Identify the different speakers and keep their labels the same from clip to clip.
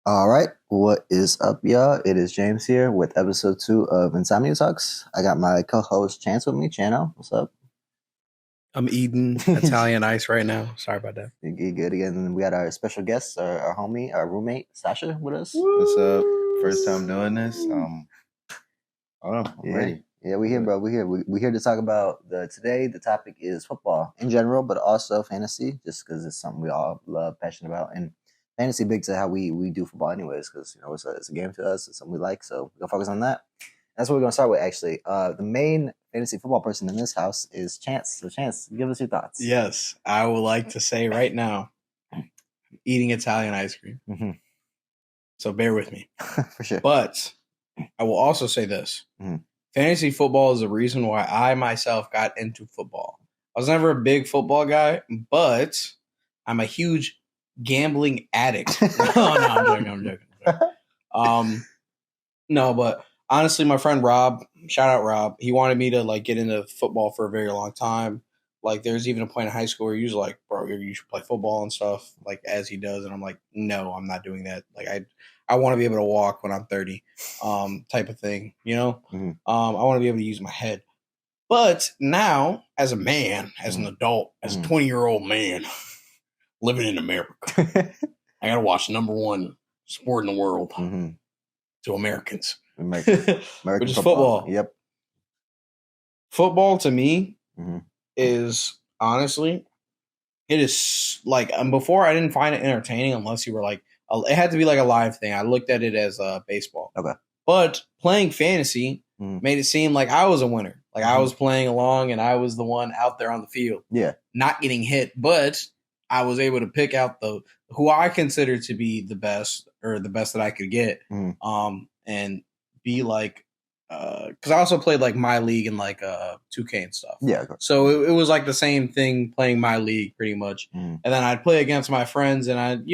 Speaker 1: All right, what is up, y'all? It is James here with episode 2 of Insomnia Talks. I got my co-host Chance with me. Chano, what's up?
Speaker 2: I'm eating Italian ice right now. Sorry about that.
Speaker 1: You good again? And we got our special guest, our homie, our roommate Sasha with us.
Speaker 3: What's up? First time doing this. I'm ready.
Speaker 1: Yeah, we here, bro. We here. We here to talk about today. The topic is football in general, but also fantasy, just because it's something we all love, passionate about, and fantasy big to how we do football, anyways. Because it's a game to us. It's something we like, so we're gonna focus on that. That's what we're gonna start with. Actually, the main fantasy football person in this house is Chance. So, Chance, give us your thoughts.
Speaker 2: Yes, I would like to say right now, I'm eating Italian ice cream.
Speaker 1: Mm-hmm.
Speaker 2: So bear with me.
Speaker 1: For sure.
Speaker 2: But I will also say this.
Speaker 1: Mm-hmm.
Speaker 2: Fantasy football is the reason why I myself got into football. I was never a big football guy, but I'm a huge gambling addict. I'm joking. No, but honestly, my friend Rob, shout out Rob, he wanted me to get into football for a very long time. There's even a point in high school where he was like, bro, you should play football and stuff, as he does. And I'm like, no, I'm not doing that. I want to be able to walk when I'm 30, type of thing,
Speaker 1: Mm-hmm.
Speaker 2: I want to be able to use my head. But now, as a man, as an adult, as a 20-year-old man living in America, I got to watch number one sport in the world to Americans.
Speaker 1: American
Speaker 2: which is football.
Speaker 1: Yep.
Speaker 2: Football to me is honestly, it is before I didn't find it entertaining unless you were it had to be a live thing. I looked at it as baseball.
Speaker 1: Okay.
Speaker 2: But playing fantasy made it seem like I was a winner. I was playing along and I was the one out there on the field.
Speaker 1: Yeah.
Speaker 2: Not getting hit, but I was able to pick out who I consider to be the best or the best that I could get. And be because I also played my league and 2K and stuff.
Speaker 1: Yeah.
Speaker 2: So it was the same thing playing my league pretty much. And then I'd play against my friends and I'd,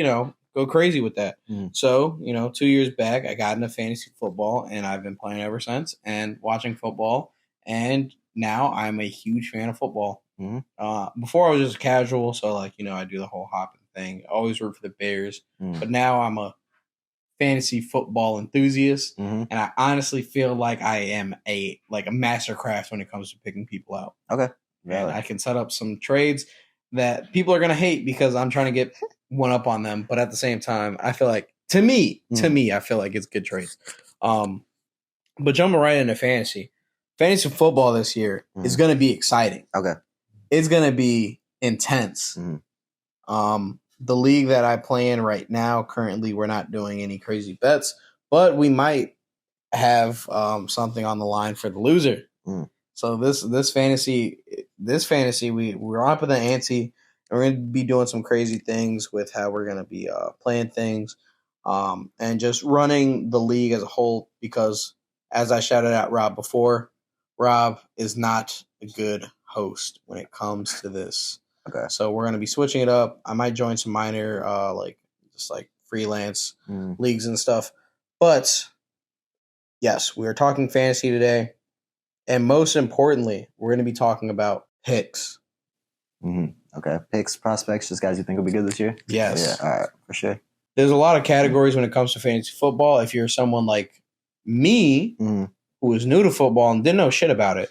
Speaker 2: go crazy with that. So, 2 years back, I got into fantasy football and I've been playing ever since and watching football. And now I'm a huge fan of football. Before I was just casual. So I do the whole hopping thing. I always root for the Bears. But now I'm a fantasy football enthusiast, and I honestly feel like I am a mastercraft when it comes to picking people out.
Speaker 1: Okay,
Speaker 2: and I can set up some trades that people are gonna hate because I'm trying to get one up on them, but at the same time, I feel like to me, I feel like it's good trades. But jumping right into fantasy football this year is gonna be exciting.
Speaker 1: Okay,
Speaker 2: it's gonna be intense. The league that I play in right now, currently, we're not doing any crazy bets, but we might have something on the line for the loser. So this fantasy, we're up in the ante. We're going to be doing some crazy things with how we're going to be playing things, and just running the league as a whole. Because as I shouted out Rob before, Rob is not a good host when it comes to this.
Speaker 1: Okay.
Speaker 2: So we're going to be switching it up. I might join some minor, freelance leagues and stuff. But yes, we are talking fantasy today. And most importantly, we're going to be talking about picks.
Speaker 1: Okay. Picks, prospects, just guys you think will be good this year?
Speaker 2: Yes.
Speaker 1: Yeah. All right. For sure.
Speaker 2: There's a lot of categories when it comes to fantasy football. If you're someone like me who is new to football and didn't know shit about it,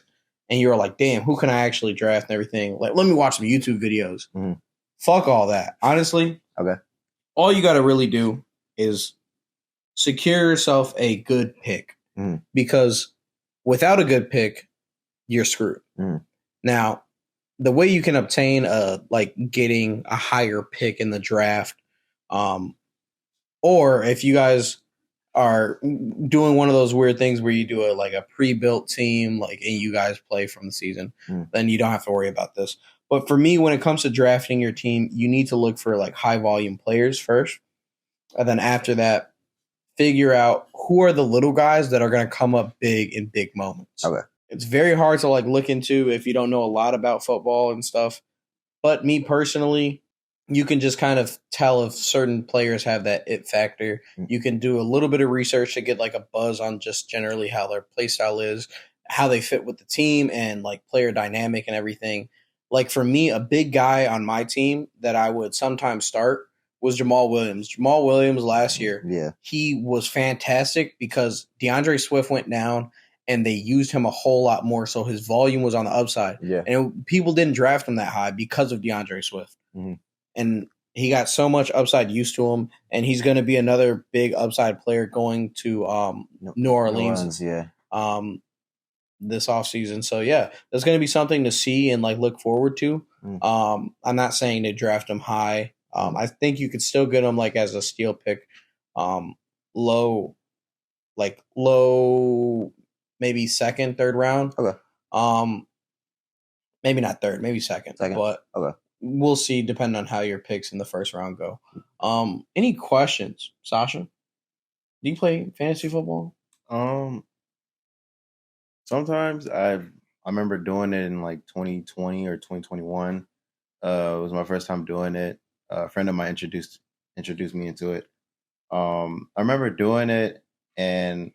Speaker 2: and you're like, damn, who can I actually draft and everything? Let me watch some YouTube videos. Fuck all that. Honestly,
Speaker 1: okay.
Speaker 2: All you got to really do is secure yourself a good pick. Because without a good pick, you're screwed. Now, the way you can obtain getting a higher pick in the draft, or if you guys are doing one of those weird things where you do a pre-built team, and you guys play from the season, then you don't have to worry about this. But for me, when it comes to drafting your team, you need to look for high volume players first. And then after that, figure out who are the little guys that are going to come up big in big moments.
Speaker 1: Okay.
Speaker 2: It's very hard to look into if you don't know a lot about football and stuff. But me personally, you can just kind of tell if certain players have that it factor. You can do a little bit of research to get a buzz on just generally how their play style is, how they fit with the team, and player dynamic and everything. For me, a big guy on my team that I would sometimes start was Jamal Williams. Jamal Williams last year,
Speaker 1: Yeah.
Speaker 2: he was fantastic because DeAndre Swift went down and they used him a whole lot more, so his volume was on the upside.
Speaker 1: Yeah.
Speaker 2: And people didn't draft him that high because of DeAndre Swift.
Speaker 1: Mm-hmm.
Speaker 2: And he got so much upside used to him, and he's going to be another big upside player going to New Orleans.
Speaker 1: Yeah.
Speaker 2: This offseason. So yeah, there's going to be something to see and like look forward to. I'm not saying to draft him high. I think you could still get him like as a steal pick, low, maybe second, third round.
Speaker 1: Okay.
Speaker 2: Maybe not third, maybe second. But
Speaker 1: okay.
Speaker 2: We'll see depending on how your picks in the first round go. Any questions, Sasha? Do you play fantasy football?
Speaker 3: Sometimes I remember doing it in like 2020 or 2021. It was my first time doing it. A friend of mine introduced me into it. I remember doing it, and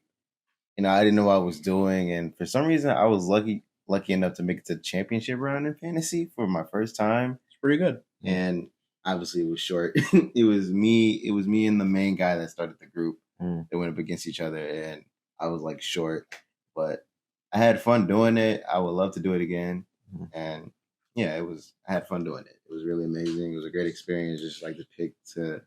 Speaker 3: I didn't know what I was doing, and for some reason I was lucky enough to make it to the championship round in fantasy for my first time.
Speaker 2: It's pretty good.
Speaker 3: And obviously it was short. It was me and the main guy that started the group that went up against each other, and I was like short, but I had fun doing it. I would love to do it again. And yeah, I had fun doing it. It was really amazing. It was a great experience, just like to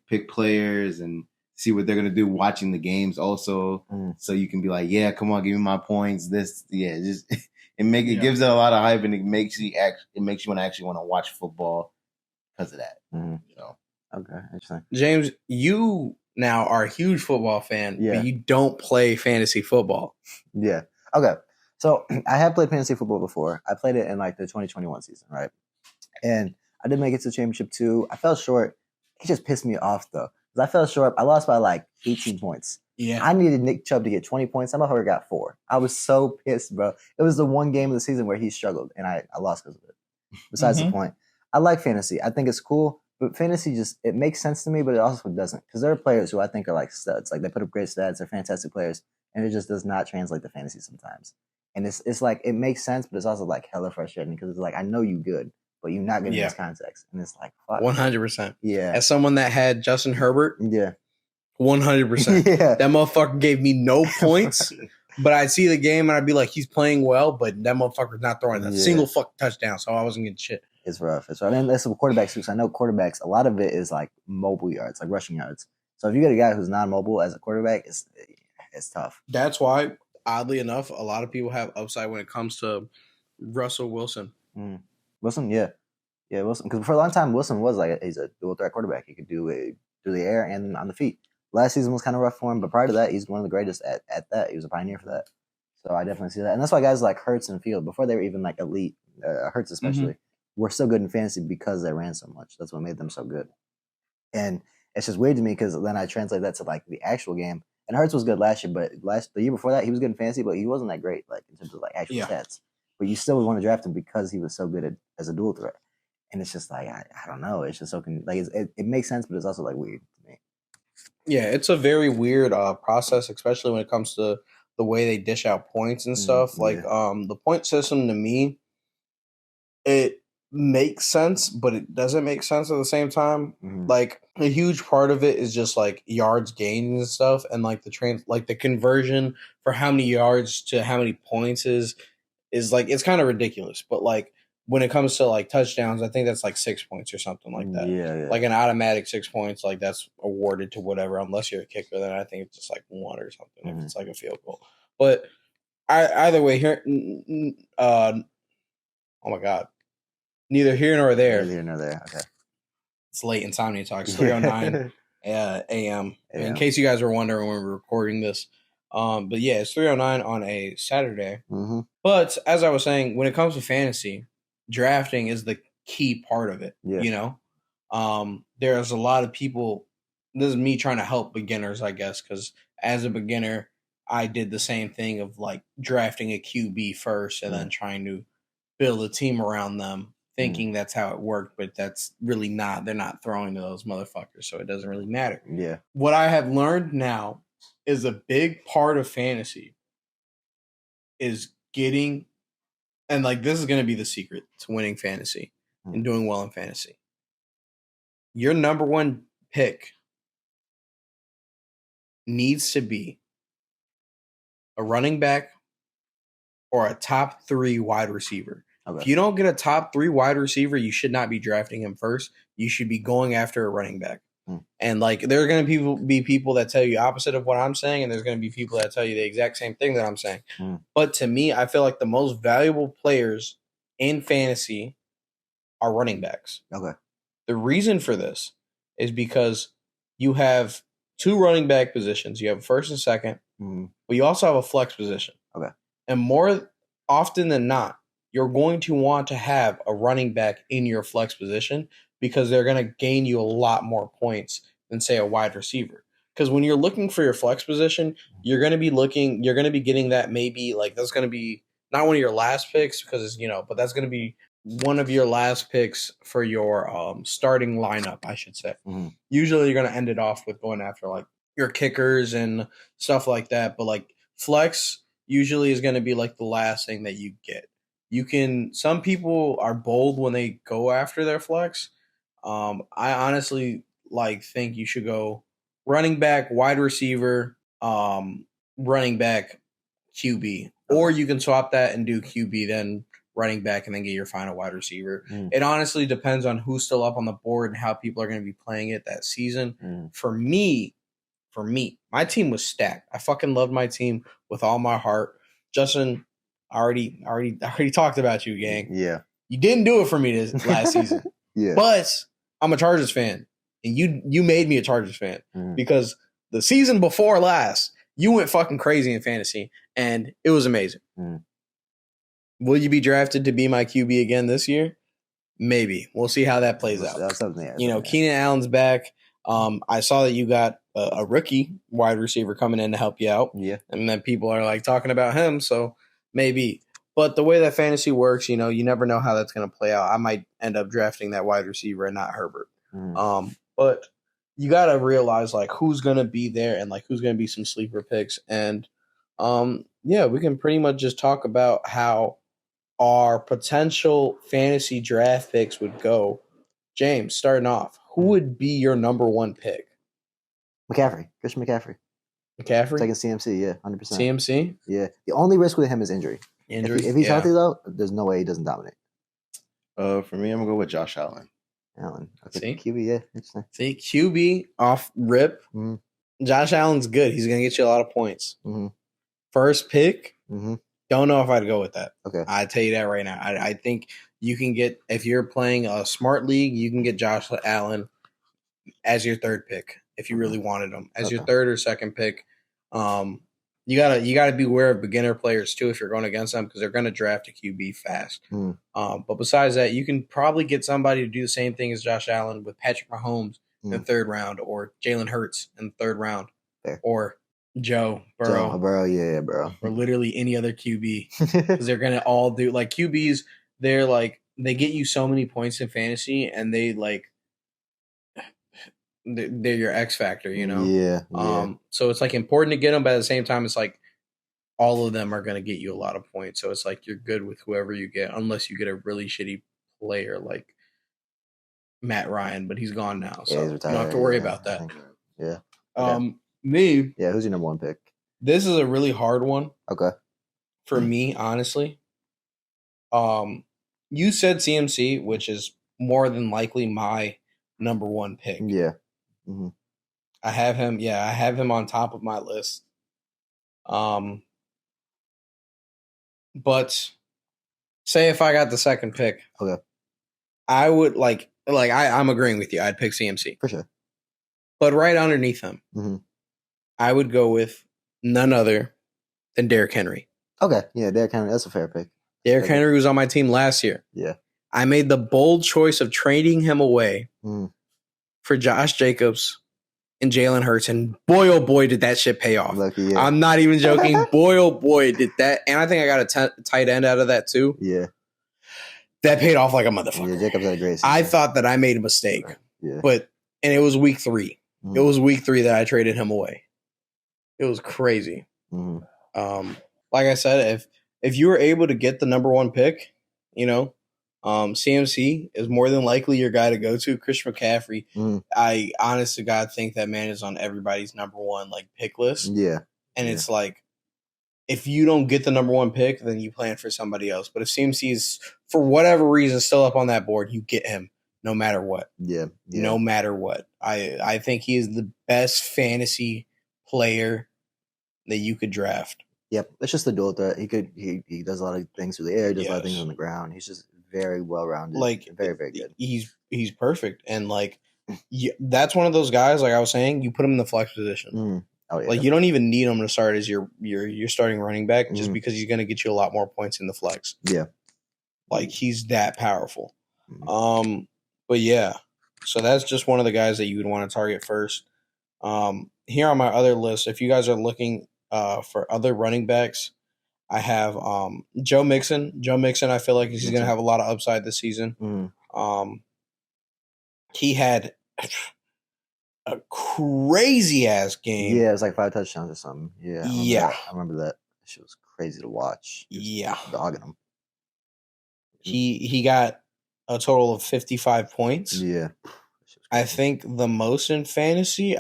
Speaker 3: pick players and see what they're gonna do watching the games also. So you can be like, yeah, come on, give me my points. It gives it a lot of hype, and it makes you want to actually want to watch football because of that. So
Speaker 1: okay, interesting.
Speaker 2: James, you now are a huge football fan, but you don't play fantasy football.
Speaker 1: Yeah. Okay. So I have played fantasy football before. I played it in like the 2021 season, right? And I did make it to the championship too. I fell short. It just pissed me off though. Because I fell short. I lost by like 18 points.
Speaker 2: Yeah.
Speaker 1: I needed Nick Chubb to get 20 points. Some of her got 4. I was so pissed, bro. It was the one game of the season where he struggled, and I lost because of it. Besides the point, I like fantasy. I think it's cool, but fantasy it makes sense to me, but it also doesn't. Because there are players who I think are like studs. Like they put up great stats. They're fantastic players, and it just does not translate to fantasy sometimes. And it's like it makes sense, but it's also like hella frustrating because it's like I know you good, but you're not good in this context, and it's like fuck.
Speaker 2: 100%.
Speaker 1: Yeah.
Speaker 2: As someone that had Justin Herbert, 100%.
Speaker 1: Yeah.
Speaker 2: That motherfucker gave me no points, but I'd see the game and I'd be like, he's playing well, but that motherfucker's not throwing a single fucking touchdown, so I wasn't getting shit.
Speaker 1: It's rough. I mean, that's some quarterbacks too. So I know quarterbacks. A lot of it is like mobile yards, like rushing yards. So if you get a guy who's non-mobile as a quarterback, it's tough.
Speaker 2: That's why, oddly enough, a lot of people have upside when it comes to Russell Wilson.
Speaker 1: Wilson, yeah, Wilson. Because for a long time, Wilson was like he's a dual threat quarterback. He could do it through the air and on the feet. Last season was kind of rough for him, but prior to that, he's one of the greatest at that. He was a pioneer for that. So I definitely see that, and that's why guys like Hurts and Field, before they were even like elite, Hurts especially, were so good in fantasy because they ran so much. That's what made them so good. And it's just weird to me because then I translate that to like the actual game. And Hurts was good last year, but the year before that, he was good in fantasy, but he wasn't that great, like in terms of like actual stats. But you still would want to draft him because he was so good as a dual threat. And it's just like I don't know. It's just so it makes sense, but it's also like weird to me.
Speaker 2: Yeah, it's a very weird process, especially when it comes to the way they dish out points and stuff. Like the point system to me, it makes sense, but it doesn't make sense at the same time. Like a huge part of it is just like yards gained and stuff, and like the conversion for how many yards to how many points is like it's kind of ridiculous. But like when it comes to like touchdowns, I think that's like 6 points or something like that.
Speaker 1: Yeah.
Speaker 2: Like an automatic 6 points, like that's awarded to whatever, unless you're a kicker. Then I think it's just like 1 or something if it's like a field goal. But either way, here, oh my god, neither here nor there.
Speaker 1: Neither here nor there. Okay.
Speaker 2: It's late Insomnia Talks, 3:09 a.m. In case you guys were wondering when we're recording this. But yeah, it's 3:09 on a Saturday. But as I was saying, when it comes to fantasy, drafting is the key part of it.
Speaker 1: Yeah.
Speaker 2: You know, there's a lot of people. This is me trying to help beginners, I guess, because as a beginner, I did the same thing of like drafting a QB first and then trying to build a team around them, thinking that's how it worked, but that's really not. They're not throwing to those motherfuckers, so it doesn't really matter.
Speaker 1: Yeah.
Speaker 2: What I have learned now is a big part of fantasy is getting, and like this is going to be the secret to winning fantasy and doing well in fantasy. your number one pick needs to be a running back or a top 3 wide receiver.
Speaker 1: Okay.
Speaker 2: If you don't get a top 3 wide receiver, you should not be drafting him first. You should be going after a running back. And like, there are going to be people that tell you opposite of what I'm saying, and there's going to be people that tell you the exact same thing that I'm saying. But to me, I feel like the most valuable players in fantasy are running backs.
Speaker 1: Okay.
Speaker 2: The reason for this is because you have 2 running back positions. You have a first and second, but you also have a flex position.
Speaker 1: Okay.
Speaker 2: And more often than not, you're going to want to have a running back in your flex position because they're going to gain you a lot more points than, say, a wide receiver. Because when you're looking for your flex position, you're going to be getting that maybe like that's going to be not one of your last picks because, but that's going to be one of your last picks for your starting lineup, I should say. Usually you're going to end it off with going after like your kickers and stuff like that. But like flex usually is going to be like the last thing that you get. Some people are bold when they go after their flex. I honestly think you should go running back, wide receiver, running back, QB. Or you can swap that and do QB, then running back, and then get your final wide receiver. It honestly depends on who's still up on the board and how people are going to be playing it that season. For me, my team was stacked. I fucking loved my team with all my heart. Justin, I already talked about you, gang.
Speaker 1: Yeah.
Speaker 2: You didn't do it for me this last season.
Speaker 1: Yeah.
Speaker 2: But I'm a Chargers fan. And you made me a Chargers fan because the season before last, you went fucking crazy in fantasy and it was amazing. Will you be drafted to be my QB again this year? Maybe. We'll see how that plays out.
Speaker 1: That's something.
Speaker 2: Keenan Allen's back. I saw that you got a rookie wide receiver coming in to help you out.
Speaker 1: Yeah.
Speaker 2: And then people are like talking about him. So maybe. But the way that fantasy works, you never know how that's going to play out. I might end up drafting that wide receiver and not Herbert. But you got to realize like who's going to be there and like who's going to be some sleeper picks. And we can pretty much just talk about how our potential fantasy draft picks would go. James, starting off, who would be your number one pick?
Speaker 1: Christian McCaffrey. Taking CMC, yeah, 100%.
Speaker 2: CMC?
Speaker 1: Yeah. The only risk with him is injury. If he's healthy, though, there's no way he doesn't dominate.
Speaker 3: For me, I'm going to go with Josh Allen.
Speaker 1: Okay. QB, yeah. Interesting.
Speaker 2: See, QB off rip. Josh Allen's good. He's going to get you a lot of points. First pick, don't know if I'd go with that.
Speaker 1: Okay.
Speaker 2: I tell you that right now. I think you can get, if you're playing a smart league, you can get Josh Allen as your third pick if you really wanted him. As your third or second pick. You gotta be aware of beginner players too if you're going against them because they're going to draft a QB fast. But besides that, you can probably get somebody to do the same thing as Josh Allen with Patrick Mahomes in the third round, or Jalen Hurts in the third round, or Joe Burrow. Or literally any other QB because they're going to all do like QBs. They're like they get you so many points in fantasy, and they like. They're your X factor,
Speaker 1: Yeah.
Speaker 2: So it's like important to get them, but at the same time, it's like all of them are going to get you a lot of points. So it's like you're good with whoever you get, unless you get a really shitty player like Matt Ryan, but he's gone now, so you don't have to worry about that.
Speaker 1: Yeah.
Speaker 2: Me.
Speaker 1: Yeah. Who's your number one pick?
Speaker 2: This is a really hard one.
Speaker 1: Okay.
Speaker 2: For me, honestly. You said CMC, which is more than likely my number one pick.
Speaker 1: Yeah.
Speaker 2: I have him. Yeah, I have him on top of my list. But say if I got the second pick,
Speaker 1: okay,
Speaker 2: I would I'm agreeing with you. I'd pick CMC
Speaker 1: for sure.
Speaker 2: But right underneath him, I would go with none other than Derrick Henry.
Speaker 1: Okay, yeah, Derrick Henry. That's a fair pick.
Speaker 2: Derrick Henry was on my team last year.
Speaker 1: Yeah,
Speaker 2: I made the bold choice of trading him away for Josh Jacobs and Jalen Hurts, and boy, oh boy, did that shit pay off.
Speaker 1: Lucky, yeah.
Speaker 2: I'm not even joking. Boy, oh boy, did that. And I think I got a tight end out of that too.
Speaker 1: Yeah.
Speaker 2: That paid off like a motherfucker.
Speaker 1: Yeah, Jacobs had a great season.
Speaker 2: I thought that I made a mistake.
Speaker 1: Yeah.
Speaker 2: And it was week 3. It was week 3 that I traded him away. It was crazy. Like I said, if you were able to get the number one pick, CMC is more than likely your guy to go to. Christian McCaffrey, I honest to God think that man is on everybody's number one pick list.
Speaker 1: Yeah.
Speaker 2: And it's like, if you don't get the number one pick, then you plan for somebody else. But if CMC is, for whatever reason, still up on that board, you get him no matter what.
Speaker 1: Yeah.
Speaker 2: No matter what. I think he is the best fantasy player that you could draft.
Speaker 1: Yep. It's just the dual threat. He does a lot of things through the air, does a lot of things on the ground. He's just very well rounded. Very, very good.
Speaker 2: He's perfect. And that's one of those guys, like I was saying, you put him in the flex position.
Speaker 1: Oh, yeah.
Speaker 2: You don't even need him to start as your starting running back just because he's going to get you a lot more points in the flex.
Speaker 1: Yeah.
Speaker 2: He's that powerful. But yeah, so that's just one of the guys that you would want to target first. Here on my other list, if you guys are looking for other running backs, I have Joe Mixon. Joe Mixon, I feel like he's going to have a lot of upside this season. He had a crazy ass game.
Speaker 1: Yeah, it was like 5 touchdowns or something. Yeah. I remember that. Shit was crazy to watch. Just dogging him.
Speaker 2: He got a total of 55 points.
Speaker 1: Yeah.
Speaker 2: I think the most in fantasy,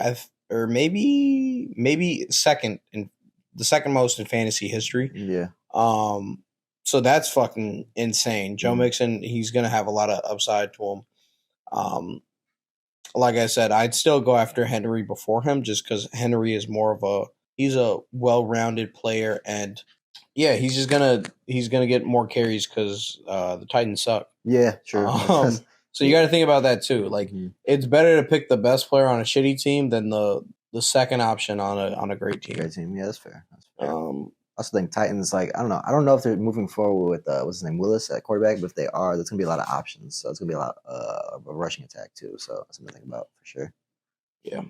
Speaker 2: or maybe second in the second most in fantasy history.
Speaker 1: Yeah.
Speaker 2: So that's fucking insane. Joe Mixon, he's gonna have a lot of upside to him. Like I said, I'd still go after Henry before him just because Henry is he's a well-rounded player, and yeah, he's gonna get more carries because the Titans suck.
Speaker 1: Yeah, sure.
Speaker 2: So you got to think about that too. It's better to pick the best player on a shitty team than the second option on a great team.
Speaker 1: Great team, yeah, that's fair. I also think Titans, I don't know if they're moving forward with what's his name, Willis at quarterback, but if they are, there's gonna be a lot of options. So it's gonna be a lot of a rushing attack too. So that's something to think about for sure.
Speaker 2: Yeah,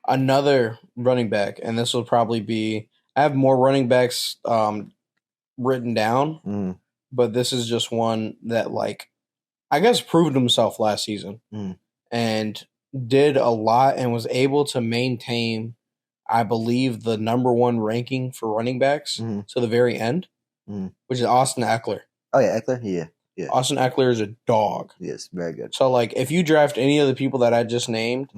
Speaker 2: another running back, and this will probably be. I have more running backs written down, but this is just one that I guess proved himself last season and did a lot and was able to maintain, I believe, the number one ranking for running backs to the very end, which is Austin Eckler.
Speaker 1: Oh, yeah, Eckler? Yeah.
Speaker 2: Austin Eckler is a dog.
Speaker 1: Yes, very good.
Speaker 2: So, if you draft any of the people that I just named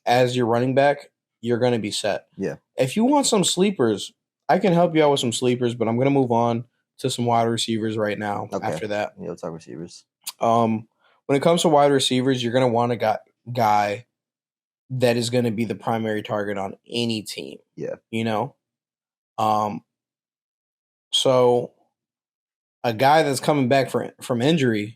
Speaker 2: as your running back, you're going to be set.
Speaker 1: Yeah.
Speaker 2: If you want some sleepers, I can help you out with some sleepers, but I'm going to move on to some wide receivers right now after that.
Speaker 1: Yeah, let's talk receivers.
Speaker 2: When it comes to wide receivers, you're going to want a guy that is going to be the primary target on any team.
Speaker 1: Yeah.
Speaker 2: So a guy that's coming back from injury.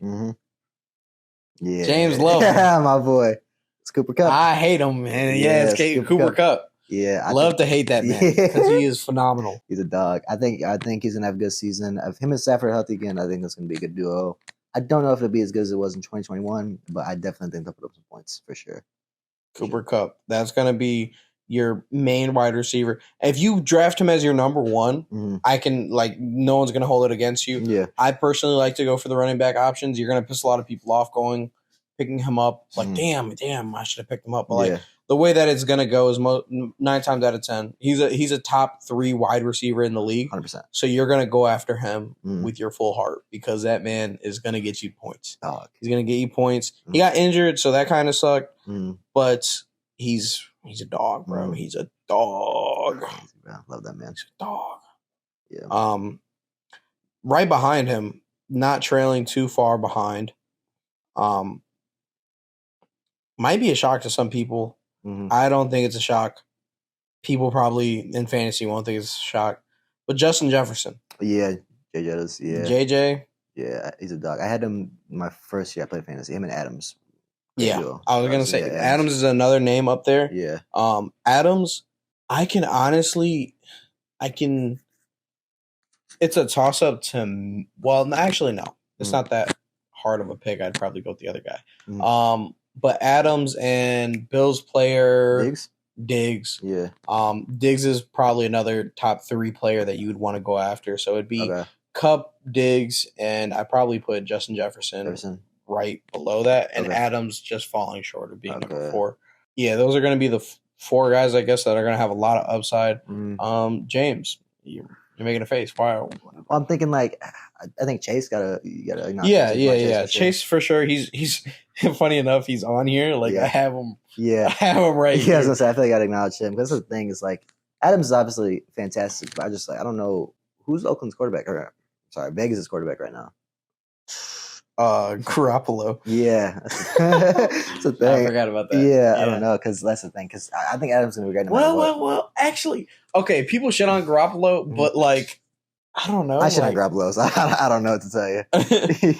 Speaker 1: Yeah.
Speaker 2: James Lowe.
Speaker 1: Yeah, my boy. It's Cooper Kupp.
Speaker 2: I hate him, man. Yeah, it's Cooper Kupp.
Speaker 1: Yeah.
Speaker 2: I love to hate that man because he is phenomenal.
Speaker 1: He's a dog. I think he's going to have a good season. If him and Stafford are healthy again, I think that's going to be a good duo. I don't know if it'll be as good as it was in 2021, but I definitely think they'll put up some points for sure.
Speaker 2: Cooper Kupp. That's going to be your main wide receiver. If you draft him as your number one, I can no one's going to hold it against you.
Speaker 1: Yeah.
Speaker 2: I personally like to go for the running back options. You're going to piss a lot of people off picking him up. Damn, I should have picked him up. But the way that it's going to go is 9 times out of 10, he's a top 3 wide receiver in the league.
Speaker 1: 100%.
Speaker 2: So you're going to go after him with your full heart because that man is going to get you points.
Speaker 1: Dog.
Speaker 2: He's going to get you points. He got injured, so that kind of sucked. But he's a dog, bro. He's a dog.
Speaker 1: I love that man.
Speaker 2: He's a dog.
Speaker 1: Yeah.
Speaker 2: Right behind him, not trailing too far behind. Might be a shock to some people. I don't think it's a shock. People probably in fantasy won't think it's a shock. But Justin Jefferson.
Speaker 1: Yeah, JJ does. Yeah.
Speaker 2: JJ.
Speaker 1: Yeah, he's a dog. I had him my first year I played fantasy. Him and Adams.
Speaker 2: Yeah, I was gonna say Adams is another name up there.
Speaker 1: Yeah.
Speaker 2: Adams, it's a toss up to. Well, actually, no, it's not that hard of a pick. I'd probably go with the other guy. But Adams and Bills player Diggs.
Speaker 1: Yeah.
Speaker 2: Diggs is probably another top 3 player that you would want to go after. So it'd be Kupp, Diggs, and I probably put Justin Jefferson right below that, and Adams just falling short of being number 4. Yeah, those are going to be the 4 guys, I guess, that are going to have a lot of upside. James, you're making a face. Why?
Speaker 1: I'm thinking I think Chase got
Speaker 2: Yeah. Chase for sure. He's funny enough. He's on here. Like I have him.
Speaker 1: Yeah,
Speaker 2: I have him right here.
Speaker 1: I was gonna say I feel like I gotta acknowledge him because the thing is like Adams is obviously fantastic, but I don't know who's Oakland's quarterback. Sorry, Vegas' quarterback right now.
Speaker 2: Garoppolo.
Speaker 1: Yeah, that's the thing.
Speaker 2: I forgot about that.
Speaker 1: Yeah, I don't know because that's the thing. Because I think Adams is gonna be great.
Speaker 2: Well. Actually, okay. People shit on Garoppolo, but like, I don't know.
Speaker 1: I shit on Garoppolo. So I don't know what to tell you.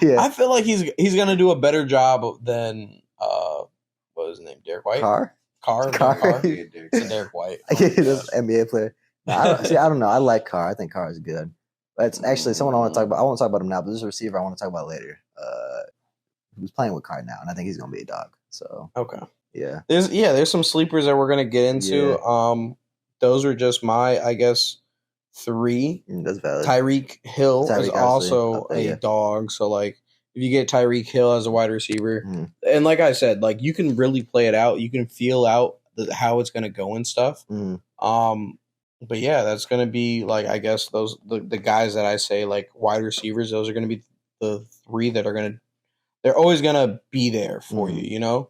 Speaker 1: Yeah,
Speaker 2: I feel like he's gonna do a better job than what was his name? Derek White.
Speaker 1: Carr.
Speaker 2: It's Derek White.
Speaker 1: Yeah, this NBA player. I don't know. I like Carr. I think Carr is good. That's actually someone I want to talk about. I won't talk about him now, but this is a receiver I want to talk about later. Who's playing with Carr now, and I think he's gonna be a dog. So
Speaker 2: okay,
Speaker 1: yeah.
Speaker 2: There's some sleepers that we're gonna get into.
Speaker 1: Yeah.
Speaker 2: Those are just my, I guess, 3.
Speaker 1: That's valid.
Speaker 2: Tyreek Hill is also a dog. So like, if you get Tyreek Hill as a wide receiver, and like I said, like you can really play it out. You can feel out how it's gonna go and stuff. But yeah, that's gonna be like, I guess those the guys that I say like wide receivers. Those are gonna be the 3 that are they're always gonna be there for you. You know.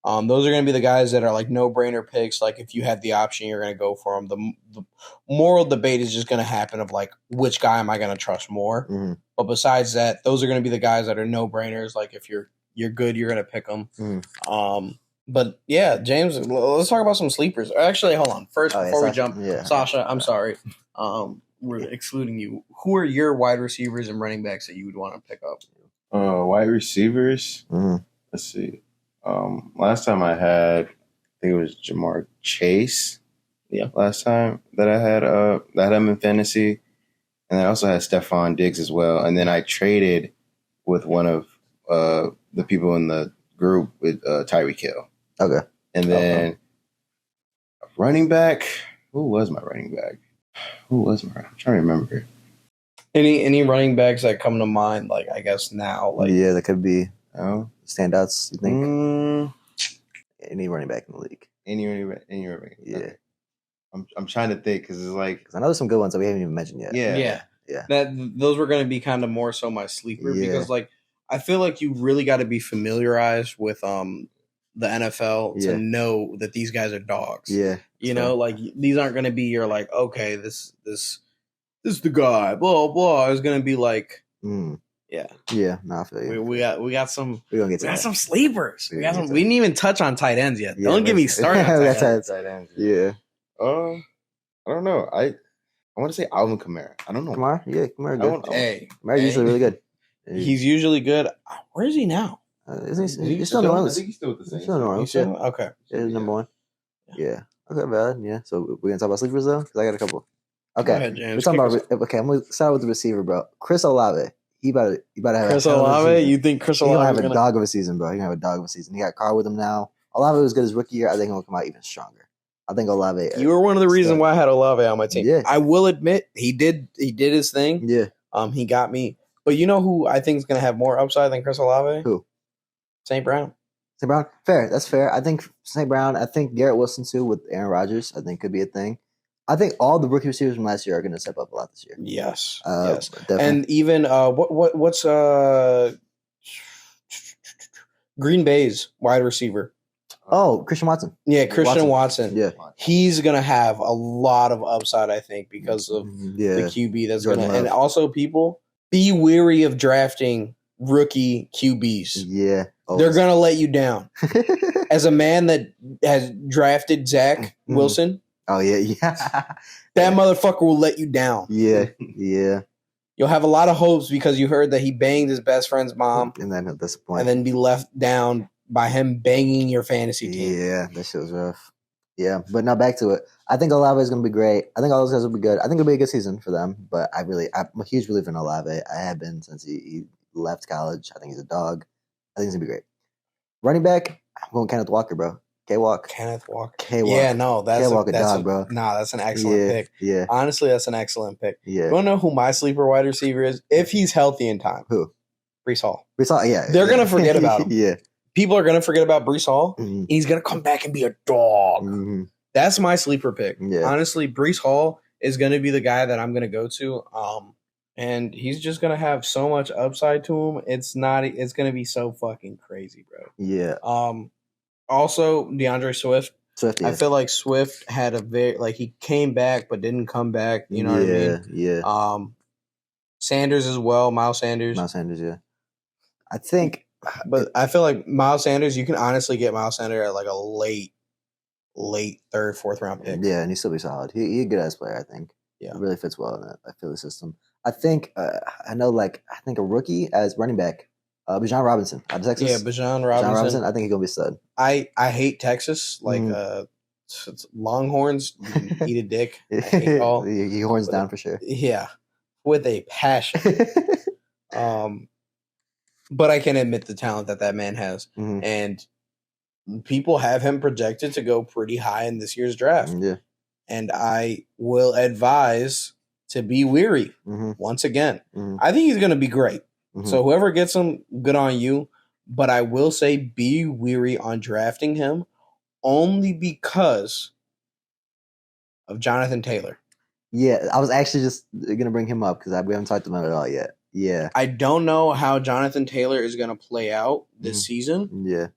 Speaker 2: Those are going to be the guys that are like no-brainer picks. Like if you had the option, you're going to go for them. The moral debate is just going to happen of like, which guy am I going to trust more? But besides that, those are going to be the guys that are no-brainers. Like if you're good, you're going to pick them. But yeah, James, let's talk about some sleepers. Actually, hold on. First, before we jump, Sasha, I'm sorry. We're excluding you. Who are your wide receivers and running backs that you would want to pick up?
Speaker 3: Wide receivers? Let's see. Last time I had, I think it was Jamar Chase. Yeah. Last time that I had him in fantasy, and I also had Stephon Diggs as well. And then I traded with one of the people in the group with Tyreek Hill.
Speaker 1: Okay.
Speaker 3: And then running back. Who was my running back? I'm trying to remember.
Speaker 2: Any running backs that come to mind? Like I guess now, like
Speaker 1: that could be. Standouts, you think? Any running back in the league.
Speaker 3: Any running back.
Speaker 1: Yeah.
Speaker 3: Okay. I'm trying to think because it's like,
Speaker 1: I know there's some good ones that we haven't even mentioned yet.
Speaker 2: Yeah. Those were going to be kind of more so my sleeper because like I feel like you really got to be familiarized with the NFL to know that these guys are dogs. Yeah. You know, like these aren't going to be your like, okay, this is the guy, blah blah. It's going to be like Yeah, no, I feel you. We got some.
Speaker 1: We're gonna get to
Speaker 2: some sleepers. We didn't even touch on tight ends yet. Don't get me started. On tight ends.
Speaker 3: Yeah. I don't know. I want to say Alvin Kamara. I don't know.
Speaker 1: Kamara good. Kamara usually really good.
Speaker 2: He's usually good. Where is he now?
Speaker 1: He's still in New Orleans.
Speaker 3: I think he's still with the Saints.
Speaker 1: He's still in New Orleans.
Speaker 2: Okay.
Speaker 1: Yeah, he's number 1. Yeah. Okay, valid. Yeah. So we're gonna talk about sleepers though, because I got a couple. Okay.
Speaker 2: Go ahead, James.
Speaker 1: I'm gonna start with the receiver, bro. Chris Olave. He about to have
Speaker 2: Chris Olave. You think Chris Olave?
Speaker 1: He's gonna have a dog of a season, bro. He's gonna have a dog of a season. He got Carr with him now. Olave was good his rookie year. I think he'll come out even stronger. I think Olave.
Speaker 2: You were one of the reasons why I had Olave on my team. Yeah. I will admit he did his thing.
Speaker 1: Yeah.
Speaker 2: He got me. But you know who I think is gonna have more upside than Chris Olave?
Speaker 1: Who?
Speaker 2: St. Brown.
Speaker 1: St. Brown. Fair. That's fair. I think St. Brown. I think Garrett Wilson too with Aaron Rodgers. I think could be a thing. I think all the rookie receivers from last year are going to step up a lot this year.
Speaker 2: Yes,
Speaker 1: yes, definitely.
Speaker 2: And even what's Green Bay's wide receiver?
Speaker 1: Oh, Christian Watson.
Speaker 2: Yeah, Christian Watson.
Speaker 1: Yeah,
Speaker 2: he's going to have a lot of upside, I think, because of the QB that's going to. And also, people be weary of drafting rookie QBs.
Speaker 1: Yeah,
Speaker 2: they're going to let you down. As a man that has drafted Zach Wilson.
Speaker 1: Oh, yeah.
Speaker 2: That motherfucker will let you down.
Speaker 1: Yeah.
Speaker 2: You'll have a lot of hopes because you heard that he banged his best friend's mom.
Speaker 1: And then he'll disappoint.
Speaker 2: And then be left down by him banging your fantasy team.
Speaker 1: Yeah, that shit was rough. Yeah, but now back to it. I think Olave is going to be great. I think all those guys will be good. I think it'll be a good season for them. But I'm a huge believer in Olave. I have been since he left college. I think he's a dog. I think he's going to be great. Running back, I'm going Kenneth Walker, bro. K-Walk.
Speaker 2: Kenneth Walker.
Speaker 1: K-Walk.
Speaker 2: Yeah, no, that's
Speaker 1: a dog, bro.
Speaker 2: Nah, that's an excellent pick.
Speaker 1: Yeah.
Speaker 2: Honestly, that's an excellent pick.
Speaker 1: Yeah.
Speaker 2: You want to know who my sleeper wide receiver is? If he's healthy in time.
Speaker 1: Who?
Speaker 2: Breece Hall.
Speaker 1: Breece Hall, yeah.
Speaker 2: They're going to forget about him.
Speaker 1: Yeah.
Speaker 2: People are going to forget about Breece Hall. Mm-hmm. He's going to come back and be a dog.
Speaker 1: Mm-hmm.
Speaker 2: That's my sleeper pick.
Speaker 1: Yeah.
Speaker 2: Honestly, Breece Hall is going to be the guy that I'm going to go to. and he's just gonna have so much upside to him. It's gonna be so fucking crazy, bro.
Speaker 1: Yeah.
Speaker 2: Also, DeAndre Swift.
Speaker 1: Swift,
Speaker 2: I feel like Swift had a he came back but didn't come back. You know what I mean?
Speaker 1: Yeah.
Speaker 2: Sanders as well, Miles Sanders.
Speaker 1: Yeah. I think,
Speaker 2: but I feel like Miles Sanders, you can honestly get Miles Sanders at like a late third, fourth round pick.
Speaker 1: Yeah, and he'll still be solid. He's a good ass player, I think. Yeah, he really fits well in that Philly system. I think I think a rookie as running back, Bijan Robinson out of Texas.
Speaker 2: Yeah, Bijan Robinson.
Speaker 1: I think he's gonna be a stud.
Speaker 2: I hate Texas. Like Longhorns, eat a dick. I hate all.
Speaker 1: He horns down for sure.
Speaker 2: Yeah, with a passion. But I can admit the talent that man has, and people have him projected to go pretty high in this year's draft.
Speaker 1: Yeah,
Speaker 2: and I will advise to be weary once again. I think he's going to be great. So whoever gets him, good on you. But I will say be weary on drafting him only because of Jonathan Taylor.
Speaker 1: Yeah, I was actually just going to bring him up because we haven't talked about it all yet. Yeah.
Speaker 2: I don't know how Jonathan Taylor is going to play out this season.
Speaker 1: Yeah.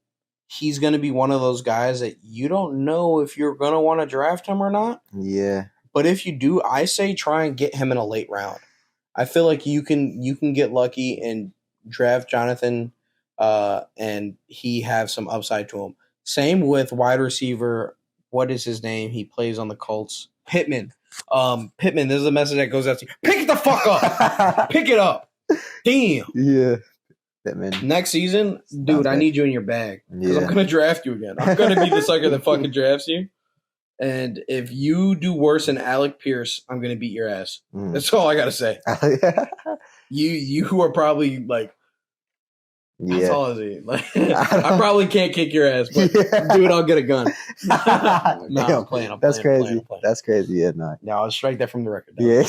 Speaker 2: He's going to be one of those guys that you don't know if you're going to want to draft him or not.
Speaker 1: Yeah.
Speaker 2: But if you do, I say try and get him in a late round. I feel like you can get lucky and draft Jonathan and he have some upside to him. Same with wide receiver. What is his name? He plays on the Colts. Pittman. Pittman, this is a message that goes out to you. Pick it the fuck up. Pick it up. Damn.
Speaker 1: Yeah. Pittman.
Speaker 2: Next season, dude, I need you in your bag. Because I'm going to draft you again. I'm going to be the sucker that fucking drafts you. And if you do worse than Alec Pierce, I'm going to beat your ass. That's all I got to say. You are probably like, that's all I see. Like, I probably can't kick your ass, but dude, I'll get a gun. I'm playing.
Speaker 1: That's crazy. That's crazy. Yeah, no.
Speaker 2: No, I'll strike that from the record.
Speaker 1: Yeah.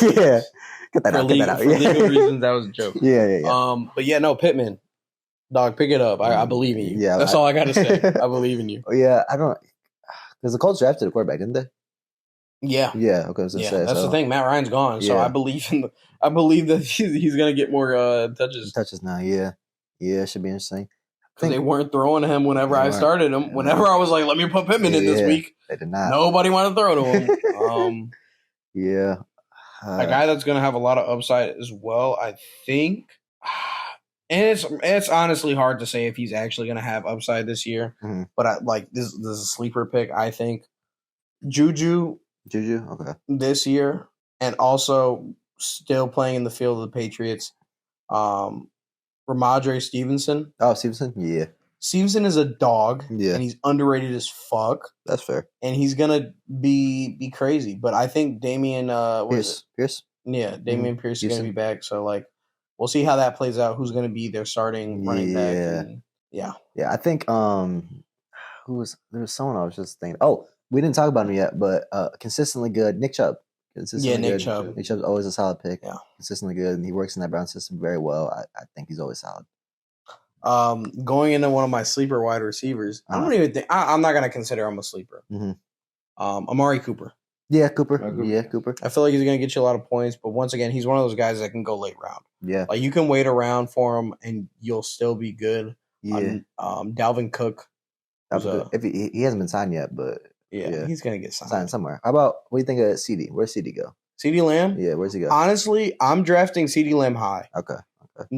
Speaker 1: Get that out.
Speaker 2: For legal reasons, that was a joke.
Speaker 1: Yeah.
Speaker 2: But yeah, no, Pittman. Dog, pick it up. I believe in you. Yeah, that's all I got to say. I believe in you.
Speaker 1: Yeah, I don't. Because the Colts drafted a quarterback, didn't they?
Speaker 2: Yeah.
Speaker 1: Yeah. Okay.
Speaker 2: That's the thing. Matt Ryan's gone, so I believe that he's gonna get more touches.
Speaker 1: Touches now. Yeah. Yeah. It should be interesting.
Speaker 2: Because they weren't throwing to him whenever I started him. Whenever I was like, let me put Pittman in this week.
Speaker 1: They did not.
Speaker 2: Nobody wanted to throw to him.
Speaker 1: Yeah.
Speaker 2: A guy that's gonna have a lot of upside as well, I think. And it's honestly hard to say if he's actually going to have upside this year. But this is a sleeper pick, I think. Juju,
Speaker 1: okay.
Speaker 2: This year, and also still playing in the field of the Patriots. Ramondre Stevenson.
Speaker 1: Oh, Stevenson? Yeah.
Speaker 2: Stevenson is a dog.
Speaker 1: Yeah.
Speaker 2: And he's underrated as fuck.
Speaker 1: That's fair.
Speaker 2: And he's going to be crazy. But I think Damian
Speaker 1: Pierce?
Speaker 2: Yeah, Damian Pierce is going to be back. So, we'll see how that plays out. Who's going to be their starting running back? Yeah.
Speaker 1: I think there was someone I was just thinking. Oh, we didn't talk about him yet, but consistently good. Nick Chubb.
Speaker 2: Nick Chubb.
Speaker 1: Nick Chubb's always a solid pick.
Speaker 2: Yeah,
Speaker 1: consistently good, and he works in that Brown system very well. I think he's always solid.
Speaker 2: Going into one of my sleeper wide receivers, I don't even think I'm not going to consider him a sleeper. Amari Cooper.
Speaker 1: Yeah, Cooper. Yeah, Cooper.
Speaker 2: I feel like he's going to get you a lot of points, but once again, he's one of those guys that can go late round.
Speaker 1: Yeah.
Speaker 2: Like, you can wait around for him, and you'll still be good.
Speaker 1: Yeah.
Speaker 2: Dalvin Cook.
Speaker 1: If he hasn't been signed yet, but
Speaker 2: he's going to get
Speaker 1: signed somewhere. How about, what do you think of CD? Where's CD go?
Speaker 2: CD Lamb?
Speaker 1: Yeah, where's he go?
Speaker 2: Honestly, I'm drafting CD Lamb high.
Speaker 1: Okay.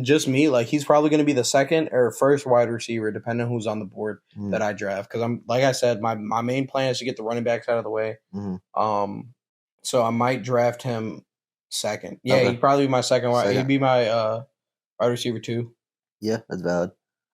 Speaker 2: Just me. Like, he's probably going to be the second or first wide receiver, depending on who's on the board that I draft. Because I'm, like I said, my main plan is to get the running backs out of the way. So I might draft him second. Yeah, he'd probably be my second wide. He'd be my wide receiver 2.
Speaker 1: Yeah, that's valid.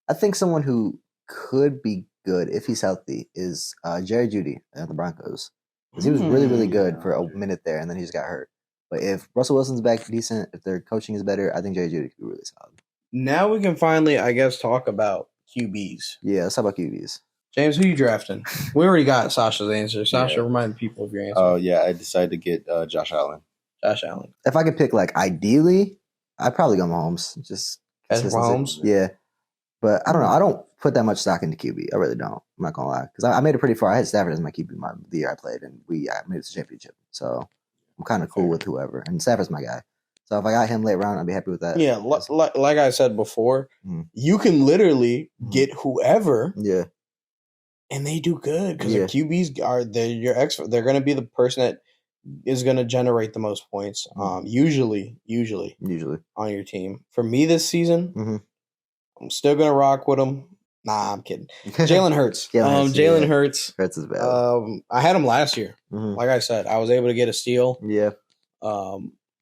Speaker 1: I think someone who could be good if he's healthy is Jerry Jeudy at the Broncos. Because he was really, really good for a minute there, and then he just got hurt. But if Russell Wilson's back decent, if their coaching is better, I think Jerry Jeudy could be really solid.
Speaker 2: Now we can finally, I guess, talk about QBs.
Speaker 1: Yeah, let's talk about QBs.
Speaker 2: James, who you drafting? We already got Sasha's answer. Sasha, remind people of your answer.
Speaker 3: Oh, yeah, I decided to get Josh Allen.
Speaker 2: Josh Allen.
Speaker 1: If I could pick, ideally, I'd probably go Mahomes. Just
Speaker 2: Mahomes?
Speaker 1: Yeah. But I don't know. I don't put that much stock into QB. I really don't. I'm not going to lie. Because I made it pretty far. I had Stafford as my QB the year I played, and I made it to the championship. So I'm kind of cool with whoever. And Stafford's my guy. So if I got him late round, I'd be happy with that.
Speaker 2: Yeah, like I said before, you can literally get whoever.
Speaker 1: Yeah.
Speaker 2: And they do good because the QBs they're going to be the person that is going to generate the most points. Usually on your team. For me this season, I'm still going to rock with them. Nah, I'm kidding. Jalen Hurts. Jalen Hurts.
Speaker 1: Hurts is bad.
Speaker 2: I had him last year. Like I said, I was able to get a steal.
Speaker 1: Yeah.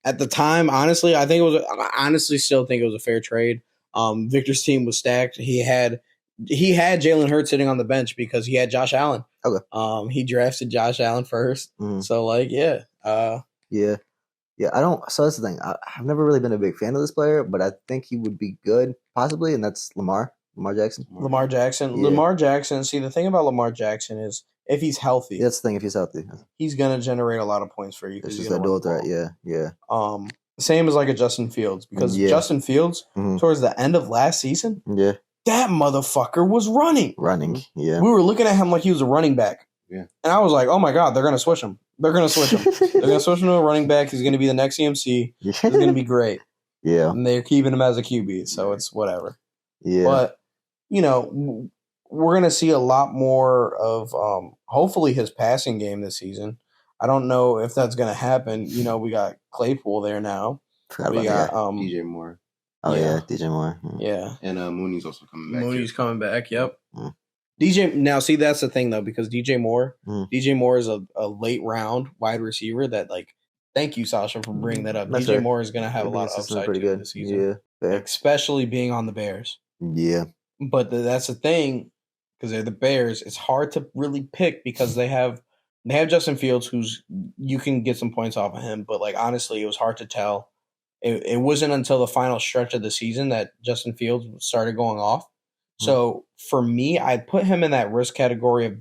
Speaker 2: At the time, honestly, I still think it was a fair trade. Victor's team was stacked. He had Jalen Hurts sitting on the bench because he had Josh Allen.
Speaker 1: Okay.
Speaker 2: He drafted Josh Allen first. So
Speaker 1: yeah. So that's the thing. I've never really been a big fan of this player, but I think he would be good, possibly, and that's Lamar Jackson.
Speaker 2: Lamar Jackson. See, the thing about Lamar Jackson is if he's healthy.
Speaker 1: That's the thing. If he's healthy,
Speaker 2: he's gonna generate a lot of points for you.
Speaker 1: It's just a dual threat. Yeah.
Speaker 2: Same as like a Justin Fields because Justin Fields towards the end of last season.
Speaker 1: Yeah.
Speaker 2: That motherfucker was running.
Speaker 1: Yeah.
Speaker 2: We were looking at him like he was a running back.
Speaker 3: Yeah.
Speaker 2: And I was like, oh my God, they're going to switch him. They're going to switch him to a running back. He's going to be the next CMC. He's going to be great.
Speaker 1: Yeah.
Speaker 2: And they're keeping him as a QB, so it's whatever.
Speaker 1: Yeah.
Speaker 2: But, we're going to see a lot more of hopefully his passing game this season. I don't know if that's going to happen. We got Claypool there now. We got
Speaker 3: DJ Moore.
Speaker 1: Oh yeah, DJ Moore.
Speaker 2: Yeah,
Speaker 3: and Mooney's also coming back.
Speaker 2: Mooney's coming back. Yep. DJ. Now, see, that's the thing though, because DJ Moore is a late round wide receiver. That thank you, Sasha, for bringing that up.
Speaker 1: That's
Speaker 2: DJ
Speaker 1: fair.
Speaker 2: Moore is going to have a lot of upside
Speaker 1: pretty good
Speaker 2: this season.
Speaker 1: Yeah, fair.
Speaker 2: Especially being on the Bears.
Speaker 1: Yeah,
Speaker 2: but that's the thing because they're the Bears. It's hard to really pick because they have Justin Fields, who's you can get some points off of him, but honestly, it was hard to tell. It wasn't until the final stretch of the season that Justin Fields started going off. So for me, I'd put him in that risk category of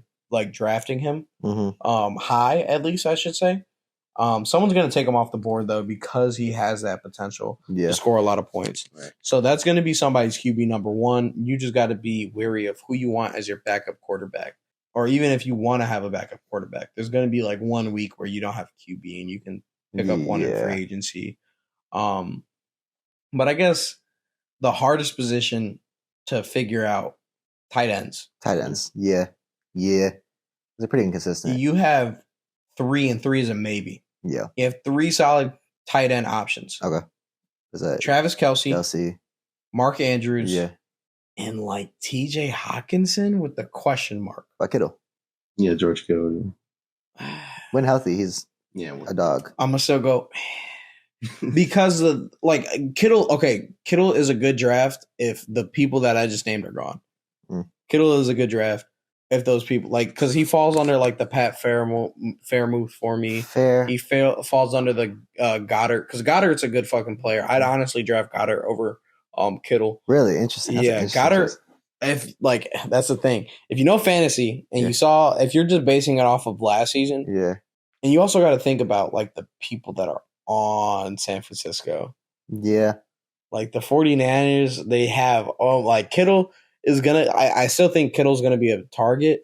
Speaker 2: drafting him high, at least I should say. Someone's going to take him off the board though because he has that potential to score a lot of points.
Speaker 3: Right.
Speaker 2: So that's going to be somebody's QB number one. You just got to be wary of who you want as your backup quarterback, or even if you want to have a backup quarterback, there's going to be 1 week where you don't have a QB and you can pick up one in free agency. But I guess the hardest position to figure out tight ends.
Speaker 1: Yeah. They're pretty inconsistent.
Speaker 2: You have 3 and 3 is a maybe.
Speaker 1: Yeah.
Speaker 2: You have 3 solid tight end options.
Speaker 1: Okay. Is that
Speaker 2: Travis Kelce, Mark Andrews, and TJ Hawkinson with the question mark.
Speaker 1: By Kittle.
Speaker 3: Yeah, George Kittle.
Speaker 1: When healthy, he's a dog.
Speaker 2: I'm gonna still go because Kittle. Okay, Kittle is a good draft if the people that I just named are gone. Kittle is a good draft if those people because he falls under the Pat Fairmouth for me.
Speaker 1: Fair.
Speaker 2: He falls under the Goddard because Goddard's a good fucking player. I'd honestly draft Goddard over Kittle.
Speaker 1: Really interesting. That's
Speaker 2: Goddard. If that's the thing. If you know fantasy and you saw if you're just basing it off of last season, and you also got to think about the people that are on San Francisco.
Speaker 1: Yeah.
Speaker 2: The 49ers, they have Kittle is gonna I still think Kittle's gonna be a target.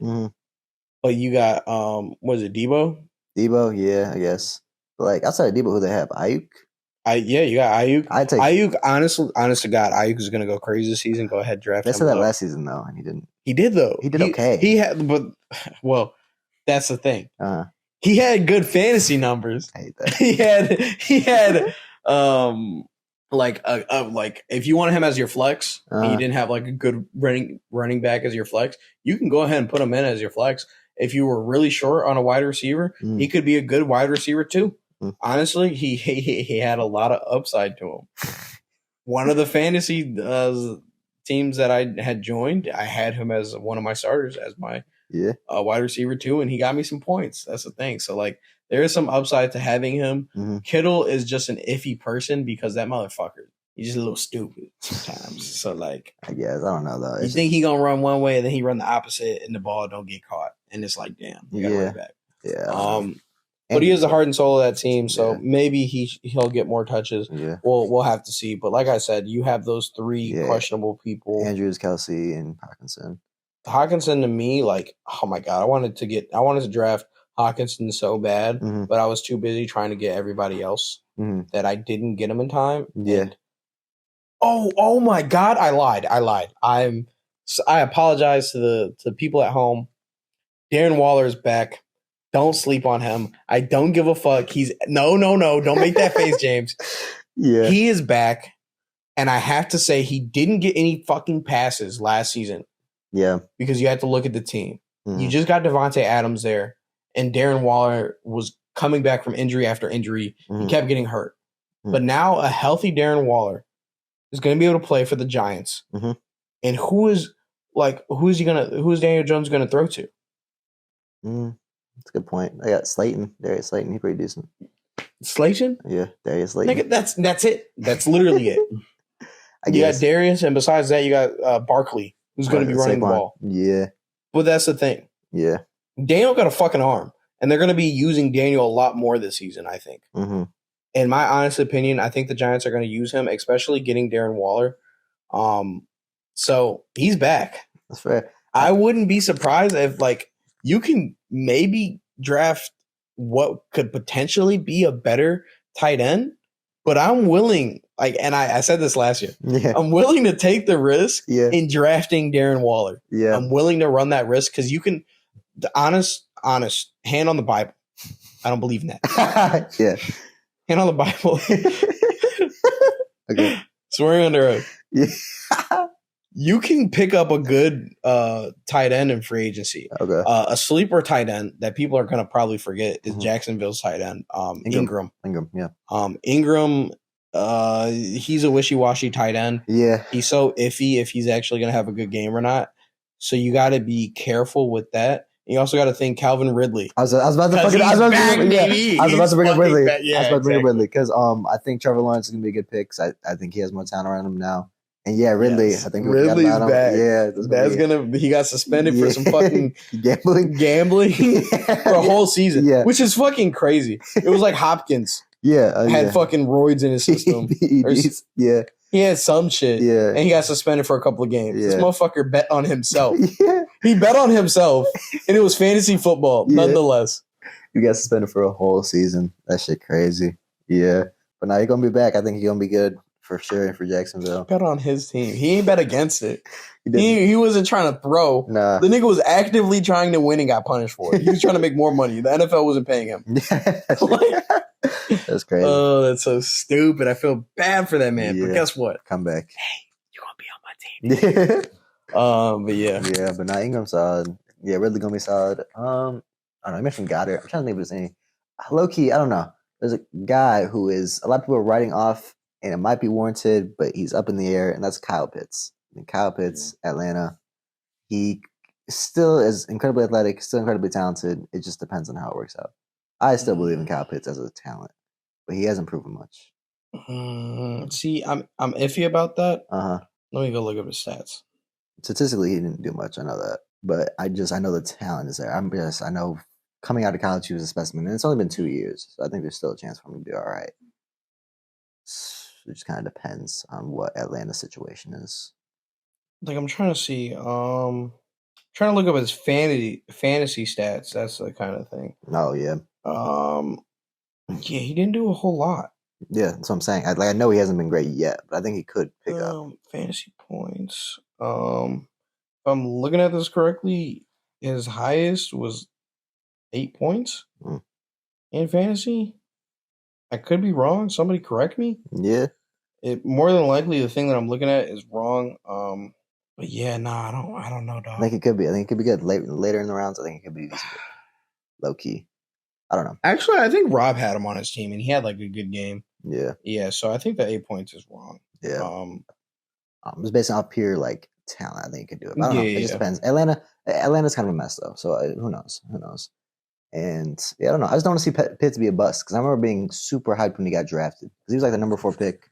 Speaker 2: But you got was it Debo?
Speaker 1: Debo, yeah, I guess. But outside of Debo, who they have? Ayuk?
Speaker 2: You got Ayuk.
Speaker 1: I'd take
Speaker 2: Ayuk, honest to God, Ayuk is gonna go crazy this season. Go ahead, draft him.
Speaker 1: They said that last season though, and he didn't.
Speaker 2: He did though.
Speaker 1: He did okay.
Speaker 2: He had that's the thing. He had good fantasy numbers.
Speaker 1: I hate that.
Speaker 2: He had if you want him as your flex and you didn't have a good running back as your flex, you can go ahead and put him in as your flex. If you were really short on a wide receiver, he could be a good wide receiver too. Honestly, he had a lot of upside to him. One of the fantasy teams that I had joined, I had him as one of my starters as my wide receiver too, and he got me some points. That's the thing. So there is some upside to having him. Kittle is just an iffy person because that motherfucker, he's just a little stupid sometimes. So
Speaker 1: I guess I don't know though.
Speaker 2: You think he gonna run one way and then he run the opposite and the ball don't get caught, and it's damn, you gotta run back.
Speaker 1: Yeah.
Speaker 2: But he is the heart and soul of that team, so maybe he'll get more touches.
Speaker 1: Yeah.
Speaker 2: We'll have to see. But like I said, you have those 3 questionable people:
Speaker 1: Andrews, Kelce, and Hawkinson.
Speaker 2: Hawkinson to me, oh my God, I wanted to draft Hawkinson so bad, but I was too busy trying to get everybody else. that I didn't get him in time.
Speaker 1: Yeah.
Speaker 2: And, oh my God, I lied. I apologize to the people at home. Darren Waller is back. Don't sleep on him. I don't give a fuck. No. Don't make that face, James.
Speaker 1: Yeah.
Speaker 2: He is back. And I have to say, he didn't get any fucking passes last season.
Speaker 1: Yeah.
Speaker 2: Because you have to look at the team. You just got Devontae Adams there. And Darren Waller was coming back from injury after injury. He kept getting hurt. But now a healthy Darren Waller is going to be able to play for the Giants. And who is Daniel Jones going to throw to?
Speaker 1: That's a good point. I got Slayton. Darius Slayton. He's pretty decent.
Speaker 2: Slayton?
Speaker 1: Yeah, Darius Slayton.
Speaker 2: Nigga, that's it. That's literally it. You got Darius, and besides that, you got Barkley, who's going to be running the ball.
Speaker 1: Yeah.
Speaker 2: But that's the thing.
Speaker 1: Yeah.
Speaker 2: Daniel got a fucking arm, and they're going to be using Daniel a lot more this season, I think. In my honest opinion, I think the Giants are going to use him, especially getting Darren Waller. So he's back.
Speaker 1: That's fair.
Speaker 2: I wouldn't be surprised if, you can maybe draft what could potentially be a better tight end, but I'm willing, and I said this last year, I'm willing to take the risk in drafting Darren Waller.
Speaker 1: Yeah.
Speaker 2: I'm willing to run that risk because you can, the honest, hand on the Bible. I don't believe in that.
Speaker 1: Yeah.
Speaker 2: Hand on the Bible.
Speaker 1: Okay.
Speaker 2: Swearing under oath.
Speaker 1: Yeah.
Speaker 2: You can pick up a good tight end in free agency.
Speaker 1: Okay.
Speaker 2: A sleeper tight end that people are going to probably forget is Jacksonville's tight end, Ingram.
Speaker 1: Yeah.
Speaker 2: Ingram, he's a wishy-washy tight end.
Speaker 1: Yeah.
Speaker 2: He's so iffy if he's actually going to have a good game or not. So you got to be careful with that. And you also got to think Calvin Ridley.
Speaker 1: I was about to bring up Ridley because I think Trevor Lawrence is going to be a good pick. I think he has more talent around him now. And yeah, Ridley. Yes. I think
Speaker 2: Ridley's back.
Speaker 1: Yeah,
Speaker 2: he got suspended for some fucking gambling for a whole season.
Speaker 1: Yeah,
Speaker 2: which is fucking crazy. It was like Hopkins. Had fucking roids in his system. He had some shit.
Speaker 1: Yeah,
Speaker 2: and he got suspended for a couple of games.
Speaker 1: Yeah.
Speaker 2: This motherfucker bet on himself.
Speaker 1: Yeah,
Speaker 2: he bet on himself, and it was fantasy football, nonetheless.
Speaker 1: You got suspended for a whole season. That shit crazy. Yeah, but now he's gonna be back. I think he's gonna be good. For sure, for Jacksonville.
Speaker 2: Bet on his team. He ain't bet against it. He wasn't trying to throw.
Speaker 1: Nah.
Speaker 2: The nigga was actively trying to win and got punished for it. He was trying to make more money. The NFL wasn't paying him.
Speaker 1: That's crazy.
Speaker 2: Oh, that's so stupid. I feel bad for that man. Yeah. But guess what?
Speaker 1: Come back.
Speaker 2: Hey, you're gonna be on my team. But yeah.
Speaker 1: Yeah, but now Ingram's solid. Yeah, Ridley gonna be solid. I don't know. I mentioned Goddard. I'm trying to think if there's any low key. I don't know. There's a guy who is a lot of people are writing off. And it might be warranted, but he's up in the air, and that's Kyle Pitts. Kyle Pitts, Atlanta. He still is incredibly athletic, still incredibly talented. It just depends on how it works out. I still believe in Kyle Pitts as a talent, but he hasn't proven much.
Speaker 2: See, I'm iffy about that. Let me go look up his stats.
Speaker 1: Statistically, he didn't do much. I know that, but I know the talent is there. I know coming out of college, he was a specimen, and it's only been 2 years, so I think there's still a chance for him to do all right. It just kind of depends on what Atlanta's situation is.
Speaker 2: I'm trying to see. Trying to look up his fantasy stats. That's the kind of thing.
Speaker 1: Oh yeah.
Speaker 2: Yeah, he didn't do a whole lot.
Speaker 1: Yeah, that's what I'm saying. I know he hasn't been great yet, but I think he could pick up
Speaker 2: fantasy points. If I'm looking at this correctly, his highest was 8 points in fantasy. I could be wrong. Somebody correct me.
Speaker 1: Yeah.
Speaker 2: More than likely, the thing that I'm looking at is wrong. But yeah, I don't know, dog.
Speaker 1: I think it could be. I think it could be good later in the rounds. I think it could be low key. I don't know.
Speaker 2: Actually, I think Rob had him on his team, and he had a good game.
Speaker 1: Yeah.
Speaker 2: Yeah. So I think that 8 points is wrong.
Speaker 1: Yeah. It's based off pure talent. I think it could do it. But I don't know. It just depends. Atlanta's kind of a mess though. So who knows? And I don't know. I just don't want to see Pitts be a bust because I remember being super hyped when he got drafted because he was the number 4 pick.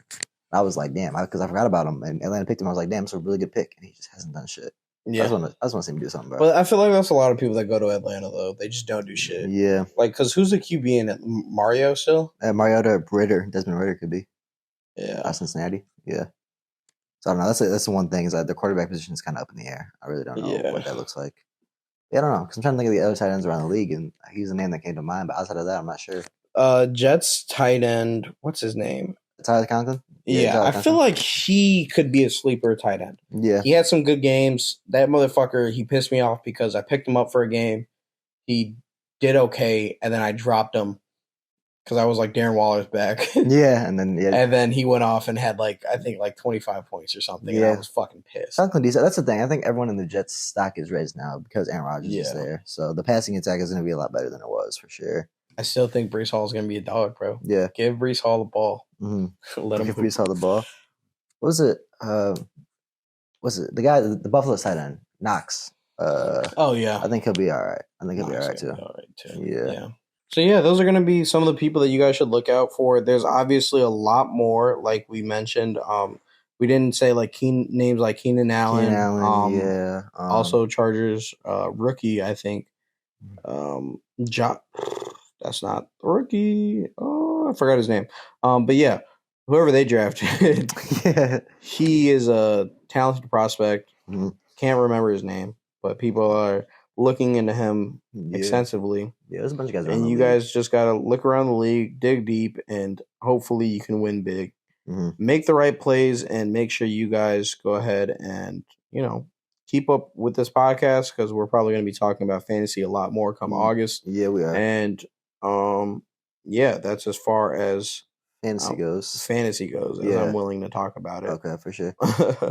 Speaker 1: I was like, damn, because I forgot about him and Atlanta picked him. I was like, damn, it's a really good pick, and he just hasn't done shit. Yeah, I just want to see him do something, bro.
Speaker 2: But I feel like that's a lot of people that go to Atlanta though. They just don't do shit.
Speaker 1: Yeah,
Speaker 2: because who's the QB in it? Mario still?
Speaker 1: Mariota, Desmond Ridder could be.
Speaker 2: Yeah,
Speaker 1: Cincinnati. Yeah. So I don't know. That's the one thing is that the quarterback position is kind of up in the air. I really don't know what that looks like. Yeah, I don't know because I'm trying to think of the other tight ends around the league, and he's the name that came to mind. But outside of that, I'm not sure.
Speaker 2: Jets tight end. What's his name?
Speaker 1: Tyler Conklin?
Speaker 2: Yeah,
Speaker 1: Tyler
Speaker 2: I
Speaker 1: Conklin.
Speaker 2: feel like he could be a sleeper tight end.
Speaker 1: Yeah.
Speaker 2: He had some good games. That motherfucker, he pissed me off because I picked him up for a game. He did okay, and then I dropped him because I was like, Darren Waller's back.
Speaker 1: Yeah, and then
Speaker 2: he went off and had I think 25 points or something, and I was fucking pissed.
Speaker 1: Conklin decent. That's the thing. I think everyone in the Jets stock is raised now because Aaron Rodgers is there. So the passing attack is going to be a lot better than it was for sure.
Speaker 2: I still think Breece Hall is going to be a dog, bro.
Speaker 1: Yeah.
Speaker 2: Give Breece Hall the ball.
Speaker 1: Mm-hmm.
Speaker 2: Let him
Speaker 1: give Breece Hall the ball. What was it? Was it the guy, the Buffalo tight end, Knox?
Speaker 2: Oh, yeah.
Speaker 1: I think he'll be all right. I think he'll be all right, too.
Speaker 2: Yeah. So, yeah, those are going to be some of the people that you guys should look out for. There's obviously a lot more, like we mentioned. We didn't say names like Keenan Allen. Also, Chargers rookie, I think. That's not the rookie. Oh, I forgot his name. But yeah, whoever they drafted, he is a talented prospect.
Speaker 1: Mm-hmm.
Speaker 2: Can't remember his name, but people are looking into him extensively.
Speaker 1: Yeah, there's a bunch of guys around
Speaker 2: and you guys just gotta look around the league, dig deep, and hopefully you can win big.
Speaker 1: Mm-hmm.
Speaker 2: Make the right plays, and make sure you guys go ahead and keep up with this podcast because we're probably going to be talking about fantasy a lot more come August.
Speaker 1: Yeah, we are.
Speaker 2: And that's as far as
Speaker 1: fantasy goes.
Speaker 2: As I'm willing to talk about it.
Speaker 1: Okay, for sure.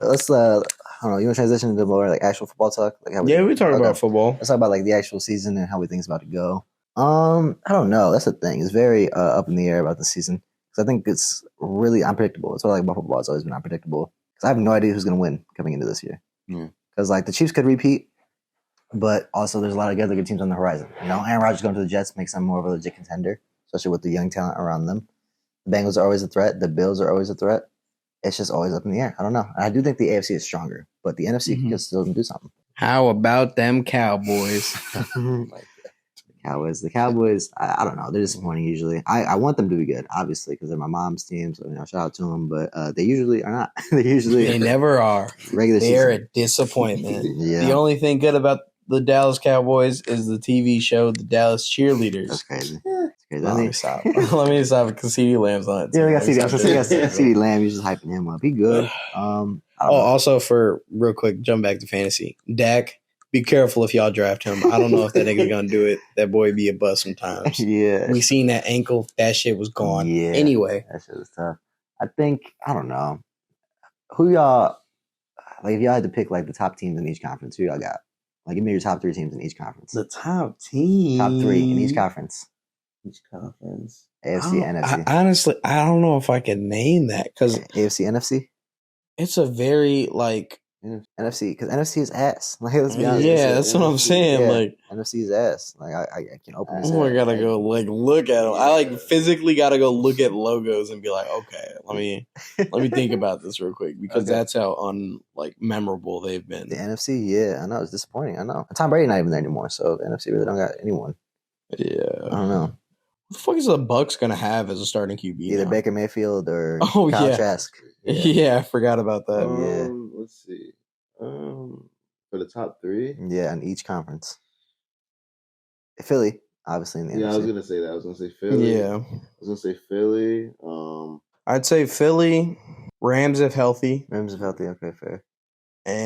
Speaker 1: Let's I don't know. You want to transition into more like actual football talk? Like
Speaker 2: we talk about football.
Speaker 1: Let's talk about like the actual season and how we think it's about to go. I don't know. That's the thing. It's very up in the air about the season because I think it's really unpredictable. It's what I like about football. It's always been unpredictable because I have no idea who's going to win coming into this year.
Speaker 3: Yeah.
Speaker 1: Because like the Chiefs could repeat, but also there's a lot of other good teams on the horizon. Aaron Rodgers going to the Jets makes them more of a legit contender, especially with the young talent around them. The Bengals are always a threat. The Bills are always a threat. It's just always up in the air. I don't know. I do think the AFC is stronger, but the NFC can still do something.
Speaker 2: How about them Cowboys?
Speaker 1: The Cowboys, I don't know. They're disappointing usually. I want them to be good, obviously, because they're my mom's team. So shout out to them. But they usually are not. They
Speaker 2: never are.
Speaker 1: Regular season.
Speaker 2: They're a disappointment.
Speaker 1: Yeah.
Speaker 2: The only thing good about the Dallas Cowboys is the TV show, The Dallas Cheerleaders.
Speaker 1: That's crazy.
Speaker 2: Let me stop. Let me stop because CeeDee Lamb's on it.
Speaker 1: Yeah, we got CeeDee Lamb. You're just hyping him up. He good.
Speaker 2: Also for real quick, jump back to fantasy. Dak. Be careful if y'all draft him. I don't know if that nigga's gonna do it. That boy be a bust sometimes.
Speaker 1: Yeah.
Speaker 2: We seen that ankle. That shit was gone.
Speaker 1: Yeah.
Speaker 2: Anyway.
Speaker 1: That shit was tough. I don't know. Who y'all, like if y'all had to pick like the top teams in each conference, who y'all got? Like give me your top 3 teams in each conference.
Speaker 2: The top team.
Speaker 1: Top 3 in each conference. AFC, NFC.
Speaker 2: Honestly, I don't know if I can name that because
Speaker 1: AFC, NFC?
Speaker 2: It's a very
Speaker 1: NFC, because NFC is ass. Like, let's be honest.
Speaker 2: Yeah, that's what I'm saying.
Speaker 1: Yeah,
Speaker 2: like
Speaker 1: NFC is ass. Like I can open this.
Speaker 2: I gotta go look at them. I physically gotta go look at logos and be like, okay, let me think about this real quick because that's how memorable they've been.
Speaker 1: The NFC, yeah, I know it's disappointing. I know Tom Brady not even there anymore, so the NFC really don't got anyone.
Speaker 2: Yeah,
Speaker 1: I don't know.
Speaker 2: What the fuck is the Bucks gonna have as a starting QB?
Speaker 1: Either now? Baker Mayfield or
Speaker 2: Kyle
Speaker 1: Trask.
Speaker 2: Yeah, I forgot about that.
Speaker 3: Let's see. For the top 3?
Speaker 1: Yeah, in each conference. Philly, obviously in the NFC.
Speaker 3: I was gonna say that. I was gonna say Philly.
Speaker 2: Yeah.
Speaker 3: I was gonna say Philly.
Speaker 2: I'd say Philly, Rams if healthy.
Speaker 1: Okay, fair.
Speaker 2: And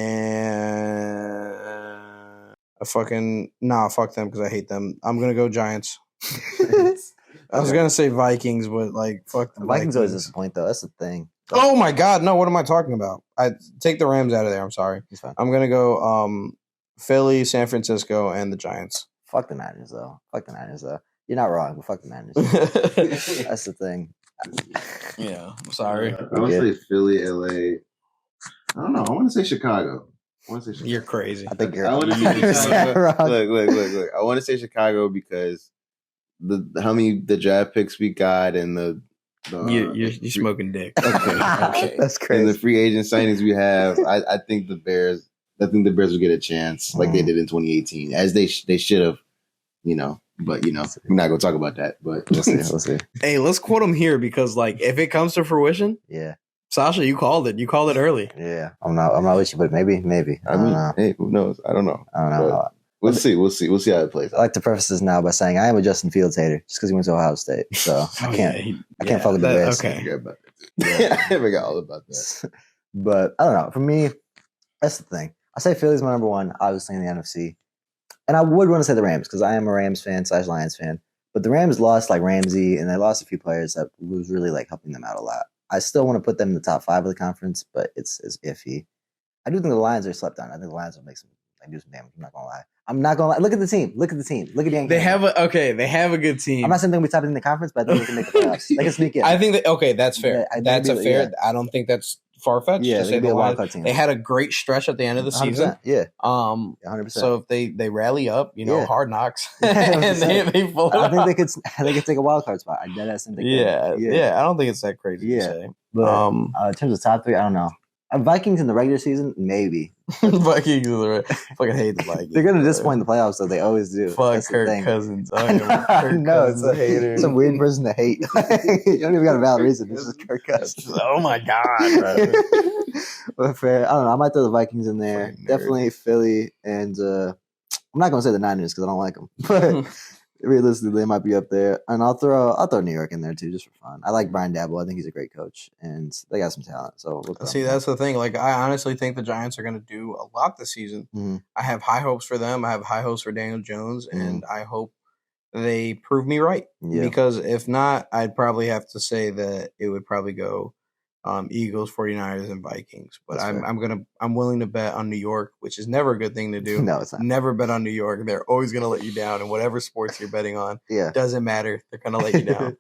Speaker 2: fuck them because I hate them. I'm gonna go Giants. I was gonna say Vikings, but fuck the
Speaker 1: Vikings always disappoint though. That's the thing.
Speaker 2: Oh my god, no! What am I talking about? I take the Rams out of there. I'm sorry.
Speaker 1: It's fine.
Speaker 2: I'm gonna go Philly, San Francisco, and the Giants.
Speaker 1: Fuck the Niners though. You're not wrong, but fuck the Niners. That's the thing.
Speaker 2: Yeah, I'm sorry.
Speaker 3: I want to say Philly, LA. I don't know. I want to say Chicago.
Speaker 2: You're crazy.
Speaker 1: I think you're.
Speaker 3: I want to say Chicago. Look. I want to say Chicago because how many the draft picks we got and
Speaker 2: you're smoking dick.
Speaker 1: Okay. That's crazy.
Speaker 3: And the free agent signings we have, I think the Bears will get a chance like they did in 2018, as they should have, But we're not gonna talk about that. But
Speaker 1: we'll see.
Speaker 2: Hey, let's quote him here because if it comes to fruition,
Speaker 1: yeah.
Speaker 2: Sasha, you called it. You called it early.
Speaker 1: Yeah, I'm not with you, but maybe. I mean,
Speaker 3: hey, who knows? I don't know.
Speaker 1: But
Speaker 3: We'll see how it plays.
Speaker 1: I like to preface this now by saying I am a Justin Fields hater just because he went to Ohio State. So I can't fuck with the Bears.
Speaker 2: Okay.
Speaker 3: I forgot about that. I forgot all about that.
Speaker 1: But I don't know. For me, that's the thing. I say Philly's my number one, obviously in the NFC. And I would want to say the Rams because I am a Rams fan / Lions fan. But the Rams lost like Ramsey and they lost a few players that was really like helping them out a lot. I still want to put them in the top 5 of the conference, but it's iffy. I do think the Lions are slept on. I think the Lions will make some do some damage. I'm not gonna lie. Look at the team. Look at the Yankees.
Speaker 2: They have a good team.
Speaker 1: I'm not saying they'll be top in the conference, but I think they can make the playoffs. They can sneak in.
Speaker 2: I think that's fair. That's fair.
Speaker 1: Yeah.
Speaker 2: I don't think that's far fetched.
Speaker 1: Yeah, they be a wild card team.
Speaker 2: They had a great stretch at the end of the season.
Speaker 1: Yeah.
Speaker 2: 100%. So if they rally up, hard knocks,
Speaker 1: and
Speaker 2: they pull
Speaker 1: I think they could take a wild card spot. I dead ass think they could.
Speaker 2: Yeah. I don't think it's that crazy to say.
Speaker 1: But in terms of top 3, I don't know. Vikings in the regular season, maybe.
Speaker 2: Vikings, fucking hate the Vikings.
Speaker 1: They're gonna disappoint the playoffs, though. They always do.
Speaker 2: Fuck Kirk Cousins.
Speaker 1: I know it's a hater. It's a weird person to hate. You don't even got a valid reason. This is Kirk Cousins.
Speaker 2: Oh my god, bro.
Speaker 1: But fair. I don't know. I might throw the Vikings in there. Definitely Philly, and I'm not gonna say the Niners because I don't like them, but. Realistically, they might be up there, and I'll throw New York in there too, just for fun. I like Brian Dabble. I think he's a great coach, and they got some talent. So
Speaker 2: see, that's the thing. Like, I honestly think the Giants are going to do a lot this season.
Speaker 1: Mm-hmm.
Speaker 2: I have high hopes for them. I have high hopes for Daniel Jones, and I hope they prove me right. Yeah. Because if not, I'd probably have to say that it would probably go Eagles, 49ers, and Vikings. But I'm willing to bet on New York, which is never a good thing to do.
Speaker 1: No, it's not.
Speaker 2: Never bet on New York. They're always going to let you down, and whatever sports you're betting on, doesn't matter. They're going to let you down.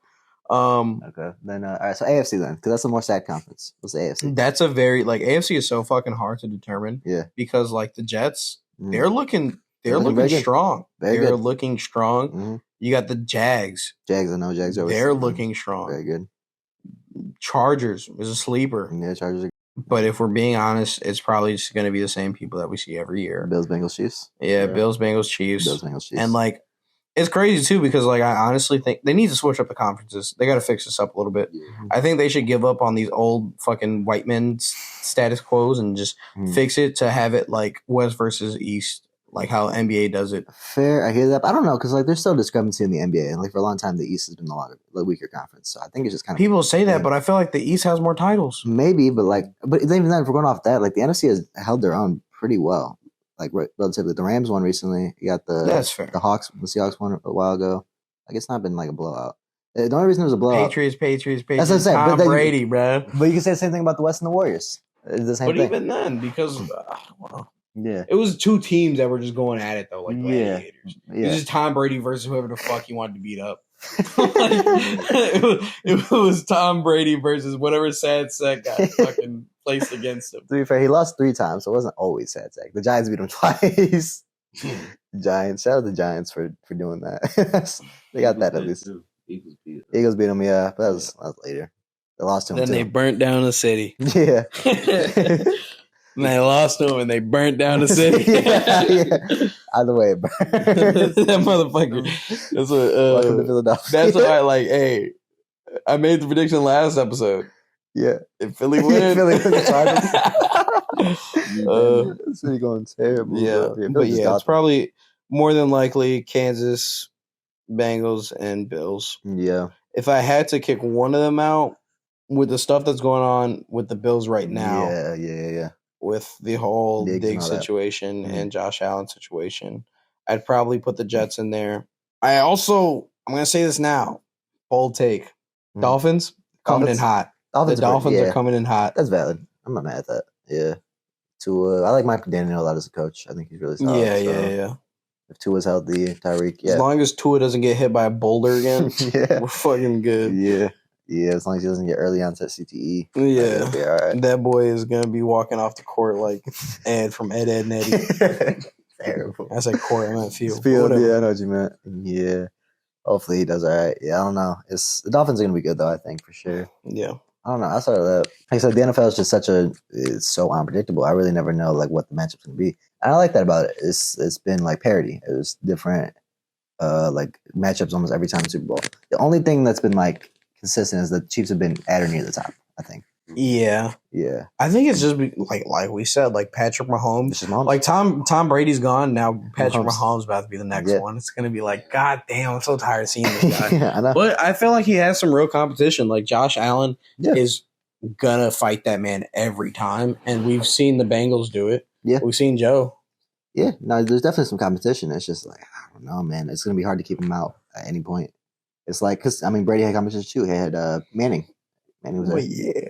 Speaker 1: Okay. Then all right. So AFC then, because that's a more stacked conference. What's the AFC?
Speaker 2: That's a very AFC is so fucking hard to determine.
Speaker 1: Yeah.
Speaker 2: Because the Jets, they're looking strong. They're looking strong.
Speaker 1: Mm-hmm.
Speaker 2: You got the Jags.
Speaker 1: I know Jags are.
Speaker 2: They're looking strong.
Speaker 1: Very good.
Speaker 2: Chargers is a sleeper.
Speaker 1: Yeah, Chargers are.
Speaker 2: But if we're being honest, it's probably just going to be the same people that we see every year.
Speaker 1: Bills, Bengals, Chiefs.
Speaker 2: Yeah, Bills, Bengals, Chiefs.
Speaker 1: Bills, Bengals, Chiefs.
Speaker 2: And it's crazy too because I honestly think they need to switch up the conferences. They got to fix this up a little bit.
Speaker 1: Yeah.
Speaker 2: I think they should give up on these old fucking white men status quos and just fix it to have it like West versus East. Like how NBA does it.
Speaker 1: Fair, I hear that. But I don't know because there's still discrepancy in the NBA, and for a long time the East has been the weaker conference. So I think it's just kind of
Speaker 2: people say that, but I feel like the East has more titles.
Speaker 1: Maybe, but even then, if we're going off that, the NFC has held their own pretty well. Relatively, the Rams won recently. You got
Speaker 2: that's fair.
Speaker 1: The Seahawks won a while ago. It's not been a blowout. The only reason it was a blowout.
Speaker 2: Patriots.
Speaker 1: That's what I'm saying.
Speaker 2: Tom Brady, bro.
Speaker 1: But you can say the same thing about the West and the Warriors. It's the same thing.
Speaker 2: But even then, because
Speaker 1: yeah,
Speaker 2: it was 2 teams that were just going at it though, like gladiators.
Speaker 1: Yeah.
Speaker 2: It was just Tom Brady versus whoever the fuck he wanted to beat up. it was Tom Brady versus whatever sad sack got fucking placed against him.
Speaker 1: To be fair, he lost 3 times, so it wasn't always sad sack. The Giants beat him twice. Giants, shout out the Giants for doing that. They got that at least. Eagles beat him, yeah, but that was later. They lost to him.
Speaker 2: Then they burnt down the city.
Speaker 1: Yeah.
Speaker 2: And they lost to him and they burnt down the city.
Speaker 1: yeah. Either way, it burned.
Speaker 2: That motherfucker. That's what.
Speaker 1: Welcome to Philadelphia.
Speaker 2: That's why, hey, I made the prediction last episode.
Speaker 1: Yeah.
Speaker 2: If Philly wins.
Speaker 1: Philly wins the City going terrible.
Speaker 2: Yeah. But it's probably more than likely Kansas, Bengals, and Bills.
Speaker 1: Yeah.
Speaker 2: If I had to kick one of them out with the stuff that's going on with the Bills right now.
Speaker 1: Yeah.
Speaker 2: With the whole Diggs situation and Josh Allen situation, I'd probably put the Jets in there. I'm going to say this now. Bold take. Dolphins coming in hot. The Dolphins are coming in hot.
Speaker 1: That's valid. I'm not mad at that. Yeah. I like Mike McDaniel a lot as a coach. I think he's really solid.
Speaker 2: Yeah.
Speaker 1: If Tua's healthy, Tyreek,
Speaker 2: As long as Tua doesn't get hit by a boulder again, we're fucking good.
Speaker 1: Yeah, as long as he doesn't get early onset CTE.
Speaker 2: Yeah.
Speaker 1: Be all right.
Speaker 2: That boy is going to be walking off the court like Ed from Ed, Edd n Eddy.
Speaker 1: Terrible.
Speaker 2: I said court, I meant field.
Speaker 1: Yeah, I know what you meant. Yeah. Hopefully he does all right. Yeah, I don't know. The Dolphins are going to be good, though, I think, for sure.
Speaker 2: Yeah.
Speaker 1: I don't know. Outside of that, like I said, the NFL is just it's so unpredictable. I really never know what the matchup's going to be. And I like that about it. It's been parity. It was different matchups almost every time in the Super Bowl. The only thing that's been consistent is the Chiefs have been at or near the top, I think.
Speaker 2: Yeah.
Speaker 1: Yeah.
Speaker 2: I think it's just like we said, like Patrick Mahomes. Like Tom Brady's gone. Now Patrick Mahomes about to be the next one. It's going to be like, God damn, I'm so tired of seeing this guy.
Speaker 1: Yeah, I know.
Speaker 2: But I feel like he has some real competition. Like Josh Allen is going to fight that man every time. And we've seen the Bengals do it.
Speaker 1: Yeah.
Speaker 2: We've seen Joe.
Speaker 1: Yeah. No, there's definitely some competition. It's just like, I don't know, man. It's going to be hard to keep him out at any point. It's like, because, I mean, Brady had competition too. He had Manning. Manning was there.
Speaker 2: Yeah.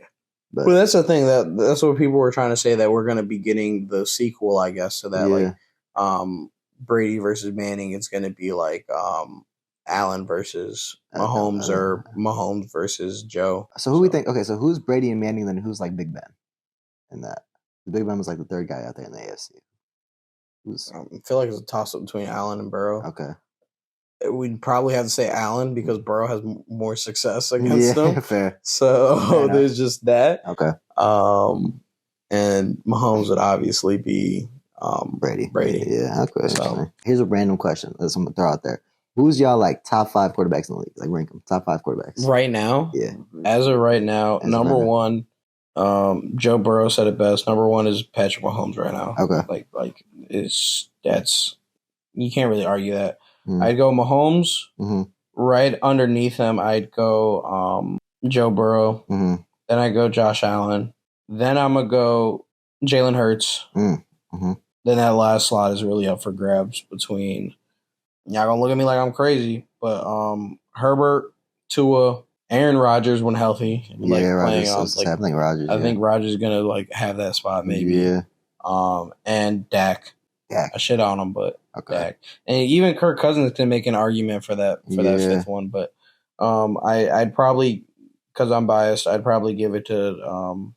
Speaker 2: But well, that's the thing. That's what people were trying to say, that we're going to be getting the sequel, I guess, to that. Yeah. Like, Brady versus Manning. It's going to be like Allen versus Mahomes or Mahomes versus Joe.
Speaker 1: So who we think? Okay, so who's Brady and Manning? Then who's like Big Ben? In that, Big Ben was like the third guy out there in the AFC.
Speaker 2: I feel like it's a toss up between Allen and Burrow.
Speaker 1: Okay.
Speaker 2: We'd probably have to say Allen because Burrow has more success against them.
Speaker 1: Fair.
Speaker 2: So there's just that.
Speaker 1: Okay.
Speaker 2: And Mahomes would obviously be Brady.
Speaker 1: Yeah. Okay. So here's a random question that I'm gonna throw out there. Who's y'all like top 5 quarterbacks in the league? Like rank them top 5 quarterbacks
Speaker 2: right now.
Speaker 1: Yeah.
Speaker 2: As of right now, number one, Joe Burrow said it best. Number one is Patrick Mahomes right now.
Speaker 1: Okay.
Speaker 2: Like that's you can't really argue that. I'd go Mahomes.
Speaker 1: Mm-hmm.
Speaker 2: Right underneath him, I'd go Joe Burrow.
Speaker 1: Mm-hmm.
Speaker 2: Then I go Josh Allen. Then I'm gonna go Jalen Hurts.
Speaker 1: Mm-hmm.
Speaker 2: Then that last slot is really up for grabs between. Y'all gonna look at me like I'm crazy, but Herbert, Tua, Aaron Rodgers when healthy.
Speaker 1: Like Rodgers. I think Rodgers.
Speaker 2: I think Rodgers is gonna like have that spot maybe.
Speaker 1: Yeah.
Speaker 2: And Dak. I shit on him, but Dak. And even Kirk Cousins can make an argument for that that fifth one. But I'd probably, because I'm biased, I'd probably give it to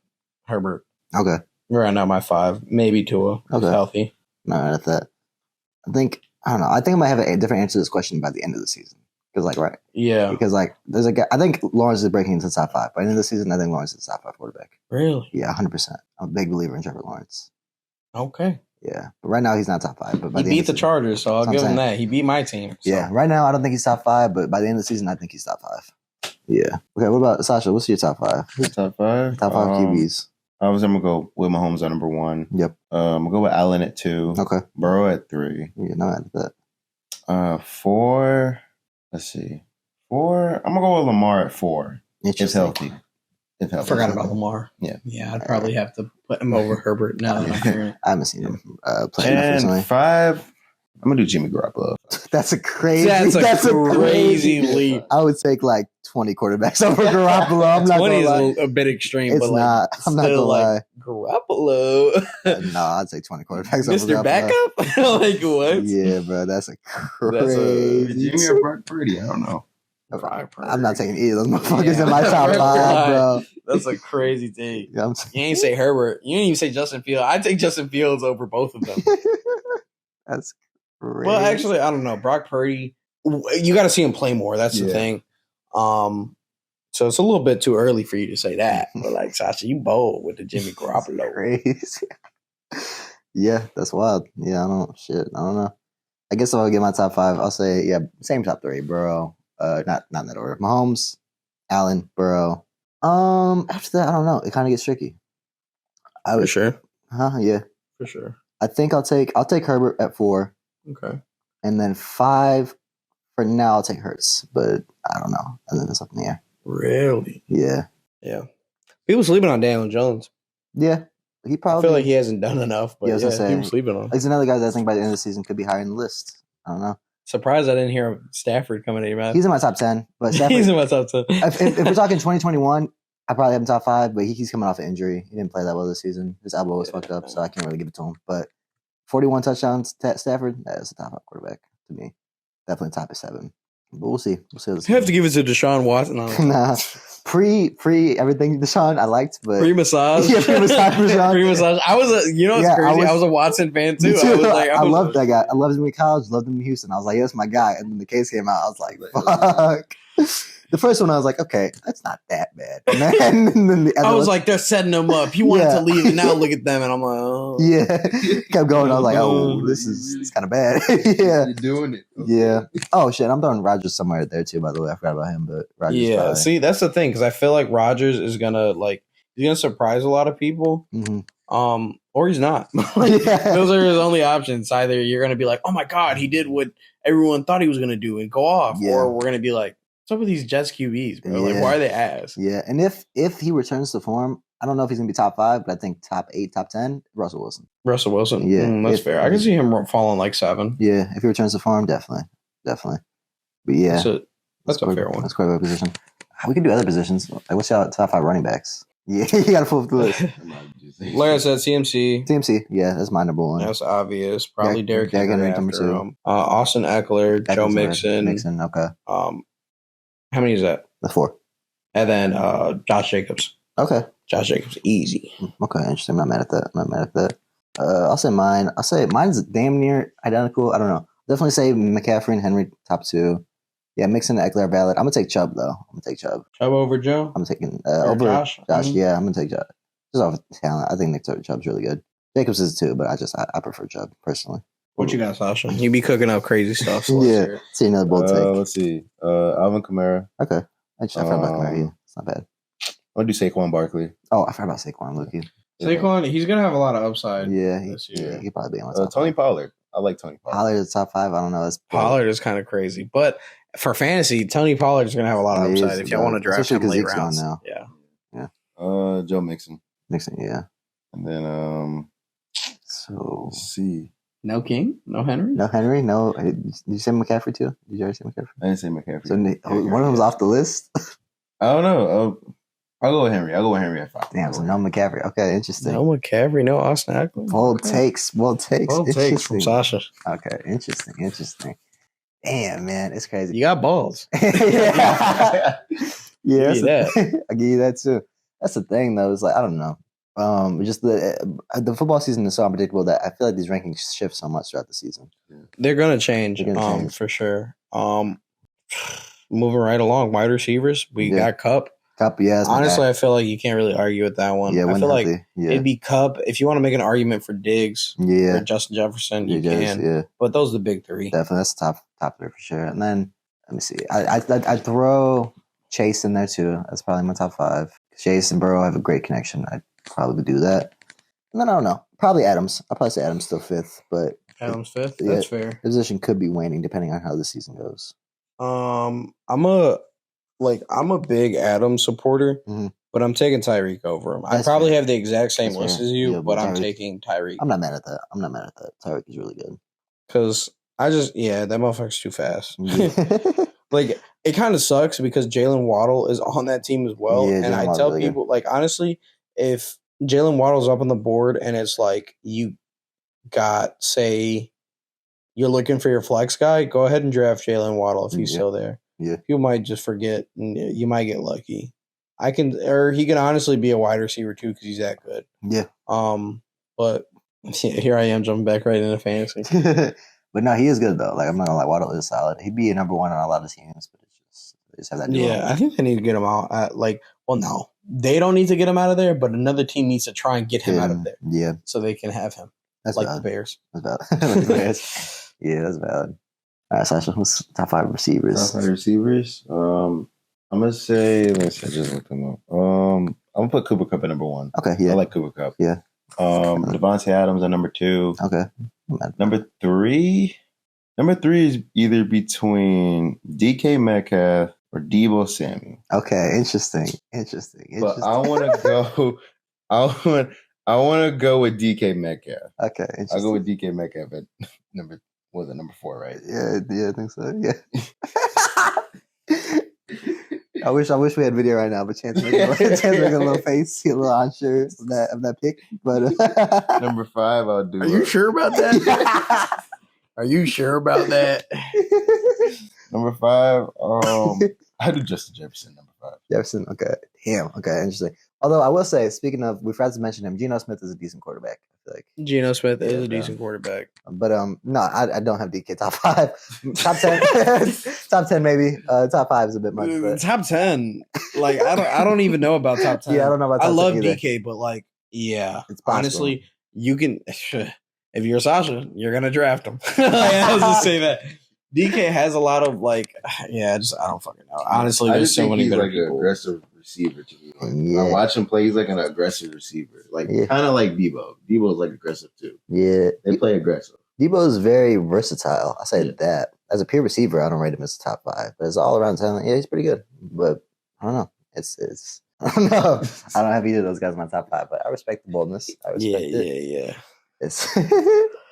Speaker 2: Herbert.
Speaker 1: Okay.
Speaker 2: Right now, my 5, maybe Tua. Okay. Healthy.
Speaker 1: All right, at that. I don't know. I think I might have a different answer to this question by the end of the season. Because Because there's a guy. I think Lawrence is breaking into top 5. By the end of the season, I think Lawrence is top 5 quarterback.
Speaker 2: Really?
Speaker 1: Yeah, 100%. I'm a big believer in Trevor Lawrence.
Speaker 2: Okay.
Speaker 1: Yeah, but right now he's not top 5. But by
Speaker 2: he beat the Chargers, so I'll give him that. He beat my team. So.
Speaker 1: Yeah, right now I don't think he's top 5, but by the end of the season, I think he's top 5. Yeah. Okay, what about Sasha? What's your top 5?
Speaker 3: Top 5?
Speaker 1: Top 5 QBs.
Speaker 3: I'm going to go with Mahomes at number 1.
Speaker 1: Yep.
Speaker 3: I'm going to go with Allen at 2.
Speaker 1: Okay.
Speaker 3: Burrow at 3.
Speaker 1: Yeah, not at that.
Speaker 3: 4. Let's see. 4. I'm going to go with Lamar at 4. It's healthy.
Speaker 2: I forgot about Lamar. Yeah, I'd probably have to put him over Herbert now that I'm hearing it.
Speaker 1: I haven't seen him play enough recently.
Speaker 3: 5, I'm gonna do Jimmy Garoppolo.
Speaker 1: That's a crazy
Speaker 2: leap.
Speaker 1: I would take like 20 quarterbacks over Garoppolo. I'm not
Speaker 2: 20
Speaker 1: gonna lie.
Speaker 2: is a bit extreme,
Speaker 1: it's
Speaker 2: but
Speaker 1: not. I'm not gonna lie.
Speaker 2: Garoppolo.
Speaker 1: No, I'd say 20 quarterbacks
Speaker 2: over Garoppolo. Mr. Backup? Like what?
Speaker 1: Yeah, bro, that's a crazy.
Speaker 3: Jimmy or Brock Purdy? I don't know.
Speaker 1: I'm not taking either of those motherfuckers in my top 5, bro.
Speaker 2: That's a crazy take.
Speaker 1: Yeah,
Speaker 2: you ain't say Herbert. You didn't even say Justin Fields. I'd take Justin Fields over both of them.
Speaker 1: That's crazy.
Speaker 2: Well, actually, I don't know. Brock Purdy, you got to see him play more. That's the thing. So it's a little bit too early for you to say that. But like, Sasha, you bold with the Jimmy Garoppolo.
Speaker 1: Crazy. Yeah, that's wild. Yeah, I don't know. I guess if I'll get my top 5, I'll say, same top 3. Burrow. Not in that order. Mahomes, Allen, Burrow. After that, I don't know. It kind of gets tricky.
Speaker 2: For sure.
Speaker 1: Yeah.
Speaker 2: For sure.
Speaker 1: I think I'll take Herbert at 4.
Speaker 2: Okay.
Speaker 1: And then 5 for now. I'll take Hurts, but I don't know. I think it's up in the air.
Speaker 2: Really?
Speaker 1: Yeah.
Speaker 2: Yeah. People sleeping on Daniel Jones.
Speaker 1: Yeah. He probably.
Speaker 2: I feel like he hasn't done enough, but people sleeping on him.
Speaker 1: He's another guy that I think by the end of the season could be higher in the list. I don't know.
Speaker 2: Surprised I didn't hear Stafford coming at you, man.
Speaker 1: He's in my top 10. But Stafford,
Speaker 2: he's in my top 10.
Speaker 1: if we're talking 2021, I probably have him top 5, but he's coming off an injury. He didn't play that well this season. His elbow was fucked up, so I can't really give it to him. But 41 touchdowns, Stafford, that is a top 5 quarterback to me. Definitely top 7. But we'll see.
Speaker 2: You have to give it to Deshaun Watson.
Speaker 1: Nah. Pre everything Deshaun I liked, but
Speaker 2: pre-massage.
Speaker 1: Yeah, pre-massage Deshaun.
Speaker 2: Pre-massage. I was it's crazy. I was a Watson fan too.
Speaker 1: I loved that guy. I loved him in college, loved him in Houston. I was like, that's my guy. And then the case came out, I was like, fuck. The first one I was like, okay, that's not that bad. And then the other
Speaker 2: I was like, they're setting him up. He wanted to leave, and now look at them, and I'm like, oh.
Speaker 1: Yeah. Kept going. I was like, oh, it's kind of bad. Yeah.
Speaker 3: You're doing it.
Speaker 1: Okay. Yeah. Oh, shit. I'm throwing Rodgers somewhere there, too, by the way. I forgot about him, but Rodgers.
Speaker 2: Yeah. See, that's the thing, because I feel like Rodgers is going to, like, He's gonna surprise a lot of people.
Speaker 1: Mm-hmm.
Speaker 2: Or he's not. Those are his only options. Either you're gonna be like, oh my god, he did what everyone thought he was gonna do and go off, or we're gonna be like, what's up with these Jets QBs, bro? Like, why are they ass?
Speaker 1: Yeah, and if he returns to form, I don't know if he's gonna be top 5, but I think top 8, top 10, Russell Wilson.
Speaker 2: Yeah, that's fair. I can see him falling like 7.
Speaker 1: Yeah, if he returns to form, definitely. But yeah,
Speaker 2: that's a fair one.
Speaker 1: That's quite a position. We can do other positions. Like, what's your top 5 running backs? Yeah, you got to pull up the list.
Speaker 2: Like I said, CMC.
Speaker 1: Yeah, that's my number 1.
Speaker 2: That's obvious. Probably Derrick Henry
Speaker 1: number 2.
Speaker 2: Austin Eckler, Joe Mixon.
Speaker 1: Okay.
Speaker 2: How many is that?
Speaker 1: That's 4.
Speaker 2: And then Josh Jacobs.
Speaker 1: Okay.
Speaker 2: Josh Jacobs, easy.
Speaker 1: Okay, interesting. I'm not mad at that. I'll say mine. Mine's damn near identical. I don't know. Definitely say McCaffrey and Henry top 2. Yeah, Mixon and Eckler valid. I'm gonna take Chubb though.
Speaker 2: Chubb over Joe.
Speaker 1: I'm taking over Josh.
Speaker 2: Mm-hmm.
Speaker 1: Yeah, I'm gonna take Josh. Just off talent, I think Nick Chubb's really good. Jacobs is too, but I prefer Chubb personally.
Speaker 2: What you got, Sasha? You be cooking up crazy stuff. So
Speaker 1: yeah, see another bold take.
Speaker 3: Let's see. Alvin Kamara.
Speaker 1: Okay, I forgot about Kamara. Yeah, it's not bad.
Speaker 3: I'll do Saquon Barkley.
Speaker 1: Oh, I forgot about Saquon. Luki.
Speaker 2: Saquon, he's gonna have a lot of upside.
Speaker 1: Yeah,
Speaker 2: this year.
Speaker 1: Yeah, he probably be on my top.
Speaker 3: Tony Pollard. I like Tony Pollard.
Speaker 1: Pollard is top 5. I don't know.
Speaker 2: Pollard is kind of crazy, but for fantasy, Tony Pollard is going to have a lot of upside if y'all want to draft him late rounds.
Speaker 1: Now.
Speaker 2: Yeah.
Speaker 3: Joe Mixon.
Speaker 1: Yeah.
Speaker 3: And then
Speaker 1: so
Speaker 3: let's see.
Speaker 2: No King, no Henry,
Speaker 1: no. Did you say McCaffrey too? Did you already say McCaffrey?
Speaker 3: I didn't say McCaffrey.
Speaker 1: So one of them was off the list.
Speaker 3: I don't know. I'll go with Henry. at 5.
Speaker 1: Damn, so no McCaffrey. Okay, interesting.
Speaker 2: No McCaffrey, no Austin Eckler.
Speaker 1: Bold takes
Speaker 2: from Sasha.
Speaker 1: Okay, interesting. Damn, man, it's crazy.
Speaker 2: You got balls.
Speaker 1: yeah,
Speaker 2: that.
Speaker 1: I give you that too. That's the thing, though. It's like I don't know. Just the football season is so unpredictable that I feel like these rankings shift so much throughout the season.
Speaker 2: They're gonna change. For sure. Moving right along, wide receivers. We got Kupp.
Speaker 1: Yeah.
Speaker 2: Honestly, I feel like you can't really argue with that one.
Speaker 1: Yeah,
Speaker 2: I feel like it'd be Kupp. If you want to make an argument for Diggs, or Justin Jefferson, you can.
Speaker 1: Yeah.
Speaker 2: But those are the big 3.
Speaker 1: Definitely, that's top 3 for sure. And then let me see. I throw Chase in there too. That's probably my top 5. Chase and Burrow have a great connection. I'd probably do that. And then I don't know. Probably Adams. I'll probably say Adams still 5th, but
Speaker 2: Adams 5th. That's fair.
Speaker 1: The position could be waning depending on how the season goes.
Speaker 2: I'm a big Adams supporter, but I'm taking Tyreek over him. I probably have the exact same list as you, but I'm taking Tyreek.
Speaker 1: I'm not mad at that. Tyreek is really good.
Speaker 2: Because that motherfucker's too fast. Like, it kind of sucks because Jalen Waddle is on that team as well. Yeah, and I tell people, like, honestly, if Jalen Waddle's up on the board and it's like you got, say, you're looking for your flex guy, go ahead and draft Jalen Waddle if he's still there.
Speaker 1: Yeah.
Speaker 2: You might just forget, and you might get lucky. He can honestly be a wide receiver too because he's that good.
Speaker 1: Yeah.
Speaker 2: But here I am jumping back right into fantasy.
Speaker 1: But no, he is good though. Like I'm not gonna lie, Waddle is solid. He'd be a number 1 on a lot of teams, but they just have that.
Speaker 2: Yeah, I think they need to get him out. No, they don't need to get him out of there, but another team needs to try and get him out of there.
Speaker 1: Yeah,
Speaker 2: so they can have him. That's like valid. The Bears.
Speaker 1: That's valid. Like the Bears. Yeah, that's valid. All right, Sasha, what's top 5 receivers?
Speaker 3: Top 5 receivers. I'm gonna say. Let's see, I just looked them up. I'm gonna put Cooper Kupp at number 1.
Speaker 1: Okay, yeah,
Speaker 3: I like Cooper Kupp.
Speaker 1: Yeah.
Speaker 3: Devontae Adams at number 2.
Speaker 1: Okay.
Speaker 3: Number 3 is either between DK Metcalf or Deebo Samuel.
Speaker 1: Okay, interesting.
Speaker 3: But I want to go. I want to go with DK Metcalf.
Speaker 1: Okay,
Speaker 3: I'll go with DK Metcalf at number 4, right?
Speaker 1: Yeah, I think so. Yeah. I wish we had video right now, but Chance making a little face, a little unsure of that pick. But
Speaker 3: number 5, I'll do.
Speaker 2: Are you sure about that? Are you sure about that?
Speaker 3: Number 5, I do Justin Jefferson. Number 5.
Speaker 1: Jefferson. Okay. Damn. Okay. Interesting. Although I will say, speaking of, we forgot to mention him. Geno Smith is a decent quarterback. I feel like
Speaker 2: Geno Smith is a decent quarterback.
Speaker 1: But no, I don't have DK top 5. Top 10. Top 10 maybe. Top 5 is a bit much. But.
Speaker 2: Top 10. Like I don't even know about top 10.
Speaker 1: Yeah, I don't know about top 10
Speaker 2: I love
Speaker 1: either.
Speaker 2: DK, but like, yeah.
Speaker 1: It's possible.
Speaker 2: Honestly, you can if you're Sasha, you're gonna draft him. I was just say that. DK has a lot of like, I don't fucking know. Honestly, there's so many better people.
Speaker 3: Aggressive receiver to me. Like,
Speaker 1: Yeah.
Speaker 3: I watch him play. He's like an aggressive receiver, like kind of like Debo. Debo's like aggressive too.
Speaker 1: Yeah,
Speaker 3: they play aggressive.
Speaker 1: Debo is very versatile. I say that as a pure receiver, I don't rate him as a top 5, but as all around talent, yeah, he's pretty good. But I don't know. It's I don't know. I don't have either of those guys in my top 5, but I respect the boldness. I respect it.
Speaker 2: Yeah.
Speaker 1: It's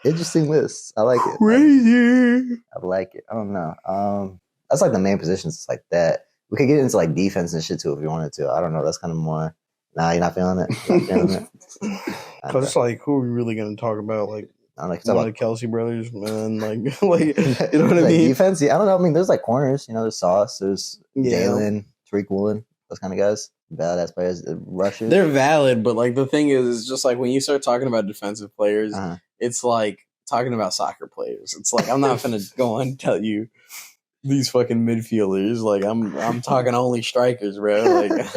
Speaker 1: interesting list. I like it.
Speaker 2: Crazy.
Speaker 1: I like it. I don't know. That's like the main positions. It's like that. We could get into like defense and shit too if we wanted to. I don't know. That's kind of more. Nah, you're not feeling it.
Speaker 2: Because it's like, who are we really going to talk about? Like,
Speaker 1: I don't
Speaker 2: know, one of the Kelsey brothers, man. Like you know what I mean?
Speaker 1: Defense. Yeah, I don't know. I mean, there's like corners. You know, there's Sauce. There's Jalen, Tariq Woolen. Those kind of guys. Valid ass players. Rushers.
Speaker 2: They're valid, but like the thing is, it's just like when you start talking about defensive players, it's like talking about soccer players. It's like I'm not gonna go on and tell you these fucking midfielders. Like I'm talking only strikers, bro. Like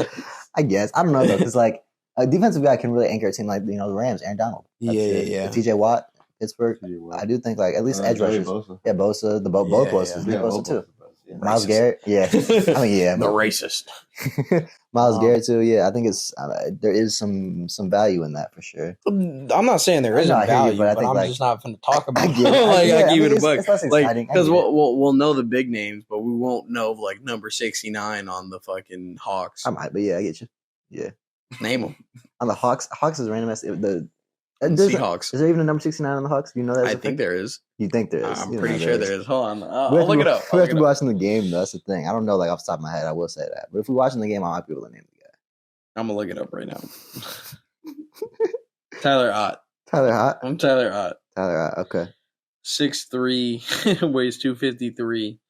Speaker 1: I guess I don't know though, because like a defensive guy can really anchor a team like the Rams, Aaron Donald.
Speaker 2: Yeah.
Speaker 1: TJ Watt, Pittsburgh. I do think like at least edge rushers.
Speaker 3: Bosa.
Speaker 1: Yeah, Bosa. Both Bosas.
Speaker 3: Yeah,
Speaker 1: Bosa too.
Speaker 3: Yeah.
Speaker 1: Miles Garrett. Yeah. I mean, yeah.
Speaker 2: The racist.
Speaker 1: Miles Garrett too. Yeah, I think it's there is some value in that for sure.
Speaker 2: I'm not saying there isn't value, but I'm like, just not going to talk about it. I give it a buck. Like, because we'll know the big names, but we won't know like number 69 on the fucking Hawks.
Speaker 1: I might, but yeah, I get you. Yeah,
Speaker 2: name them
Speaker 1: on the Hawks. Hawks is random. The
Speaker 2: Seahawks.
Speaker 1: Is there even a number 69 on the Hawks? Do you know that?
Speaker 2: I think there is.
Speaker 1: You think there is?
Speaker 2: I'm pretty sure there is. Hold on. I'll look it up.
Speaker 1: We have to be watching the game, though. That's the thing. I don't know, like, off the top of my head. I will say that. But if we're watching the game, I might be able to name the guy.
Speaker 2: I'm going to look it up right now. Tyler Ott.
Speaker 1: Tyler Ott?
Speaker 2: I'm Tyler Ott.
Speaker 1: Tyler Ott, okay.
Speaker 2: 6'3", weighs 253.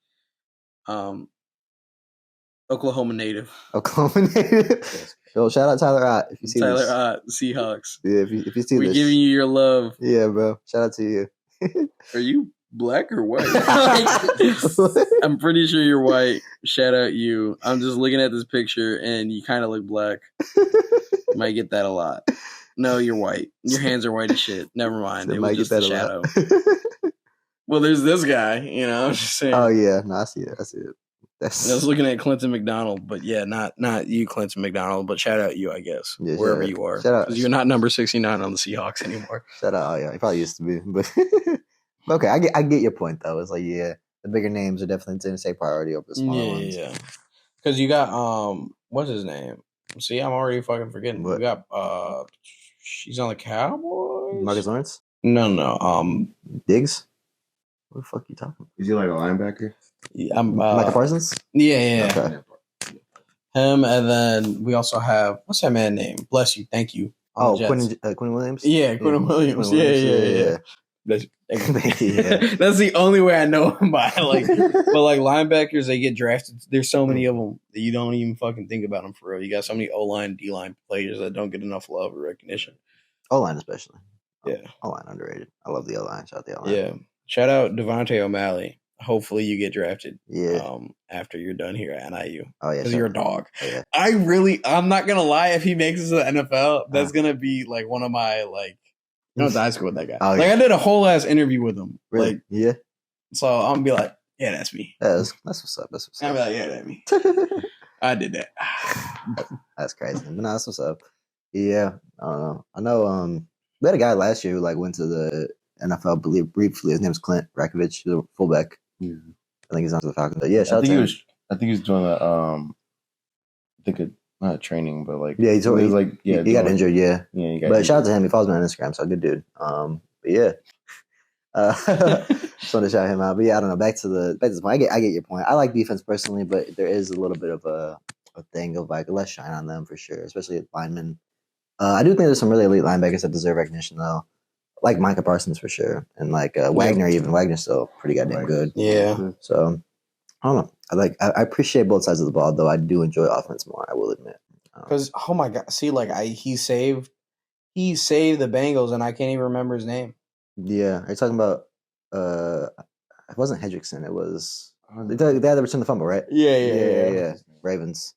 Speaker 2: Oklahoma native.
Speaker 1: Oklahoma native. Yo, shout out Tyler Ott if you see
Speaker 2: Tyler
Speaker 1: this.
Speaker 2: Ott, Seahawks.
Speaker 1: Yeah, if you see
Speaker 2: We're
Speaker 1: this.
Speaker 2: giving you your love.
Speaker 1: Yeah, bro. Shout out to you.
Speaker 2: Are you black or white? I'm pretty sure you're white. Shout out you. I'm just looking at this picture and you kind of look black. You might get that a lot. No, you're white. Your hands are white as shit. Never mind. It was just a shadow. Well, there's this guy, I'm just saying.
Speaker 1: Oh, yeah. No, I see it.
Speaker 2: I was looking at Clinton McDonald, but yeah, not you, Clinton McDonald, but shout out you, I guess, wherever you are. Because you're not number 69 on the Seahawks anymore.
Speaker 1: Shout out, yeah, he probably used to be, but okay, I get your point though. It's like, yeah, the bigger names are definitely going to take priority over the smaller ones.
Speaker 2: Yeah. Because you got what's his name? See, I'm already fucking forgetting.
Speaker 1: What?
Speaker 2: We got she's on the Cowboys.
Speaker 1: Marcus Lawrence?
Speaker 2: No.
Speaker 1: Diggs? What the fuck are you talking about?
Speaker 3: Is he like a linebacker?
Speaker 2: Yeah,
Speaker 1: Michael Parsons?
Speaker 2: Yeah.
Speaker 1: Okay.
Speaker 2: Him, and then we also have, what's that man name? Bless you, thank you.
Speaker 1: Oh, Quinn Williams?
Speaker 2: Yeah, Quinn Williams. Yeah. That's the only way I know him by. Like, but like linebackers, they get drafted. There's so many of them that you don't even fucking think about them for real. You got so many O-line, D-line players that don't get enough love or recognition.
Speaker 1: O-line especially.
Speaker 2: Yeah.
Speaker 1: O-line underrated. I love the O-line. Shout out the O-line.
Speaker 2: Yeah. Shout out Devontae O'Malley. Hopefully you get drafted.
Speaker 1: Yeah.
Speaker 2: After you're done here at NIU.
Speaker 1: Oh yeah.
Speaker 2: Because you're a dog.
Speaker 1: Oh, yeah.
Speaker 2: I'm not gonna lie. If he makes it to the NFL, that's gonna be like one of my like. I went to high school with that guy.
Speaker 1: Oh,
Speaker 2: I did a whole ass interview with him.
Speaker 1: Really?
Speaker 2: Like,
Speaker 1: yeah.
Speaker 2: So I'm gonna be like, yeah, that's me.
Speaker 1: That's what's up. That's what's up.
Speaker 2: I'll be like, yeah, that's me. I did that.
Speaker 1: That's crazy. But no, that's what's up. Yeah. I don't know. I know. We had a guy last year who like went to the NFL briefly. His name's Clint Rakovich. He's a fullback.
Speaker 3: Yeah.
Speaker 1: I think he's on to the Falcons. But yeah,
Speaker 3: I think he was doing not training, but like
Speaker 1: he got injured. Yeah,
Speaker 3: he
Speaker 1: got injured. Shout out to him. He follows me on Instagram, so good dude. But yeah, just want to shout him out. But yeah, I don't know. Back to this point. I get your point. I like defense personally, but there is a little bit of a thing of like let's shine on them for sure, especially at linemen. I do think there's some really elite linebackers that deserve recognition though. Like Micah Parsons for sure, and like Wagner. Even Wagner's still pretty goddamn good.
Speaker 2: Yeah.
Speaker 1: So I don't know. I appreciate both sides of the ball, though. I do enjoy offense more. I will admit.
Speaker 2: Because oh my god, see, like he saved the Bengals, and I can't even remember his name.
Speaker 1: Yeah, are you talking about? It wasn't Hendrickson. It was they had the return the fumble, right?
Speaker 2: Yeah.
Speaker 1: Ravens.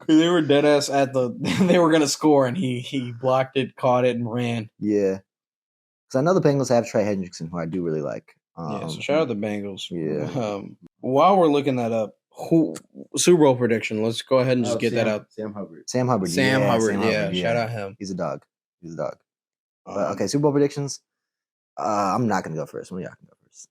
Speaker 2: They were dead ass at the. They were gonna score, and he blocked it, caught it, and ran.
Speaker 1: Yeah. Because I know the Bengals have Trey Hendrickson, who I do really like.
Speaker 2: So shout out the Bengals.
Speaker 1: Yeah.
Speaker 2: While we're looking that up, Who Super Bowl prediction? Let's go ahead and just get that out.
Speaker 3: Sam Hubbard.
Speaker 1: Sam Hubbard.
Speaker 2: Sam Hubbard.
Speaker 1: Sam
Speaker 2: Yeah,
Speaker 1: Hubbard,
Speaker 2: shout out him.
Speaker 1: He's a dog. But, okay, Super Bowl predictions. I'm not gonna go first. One of y'all can go first.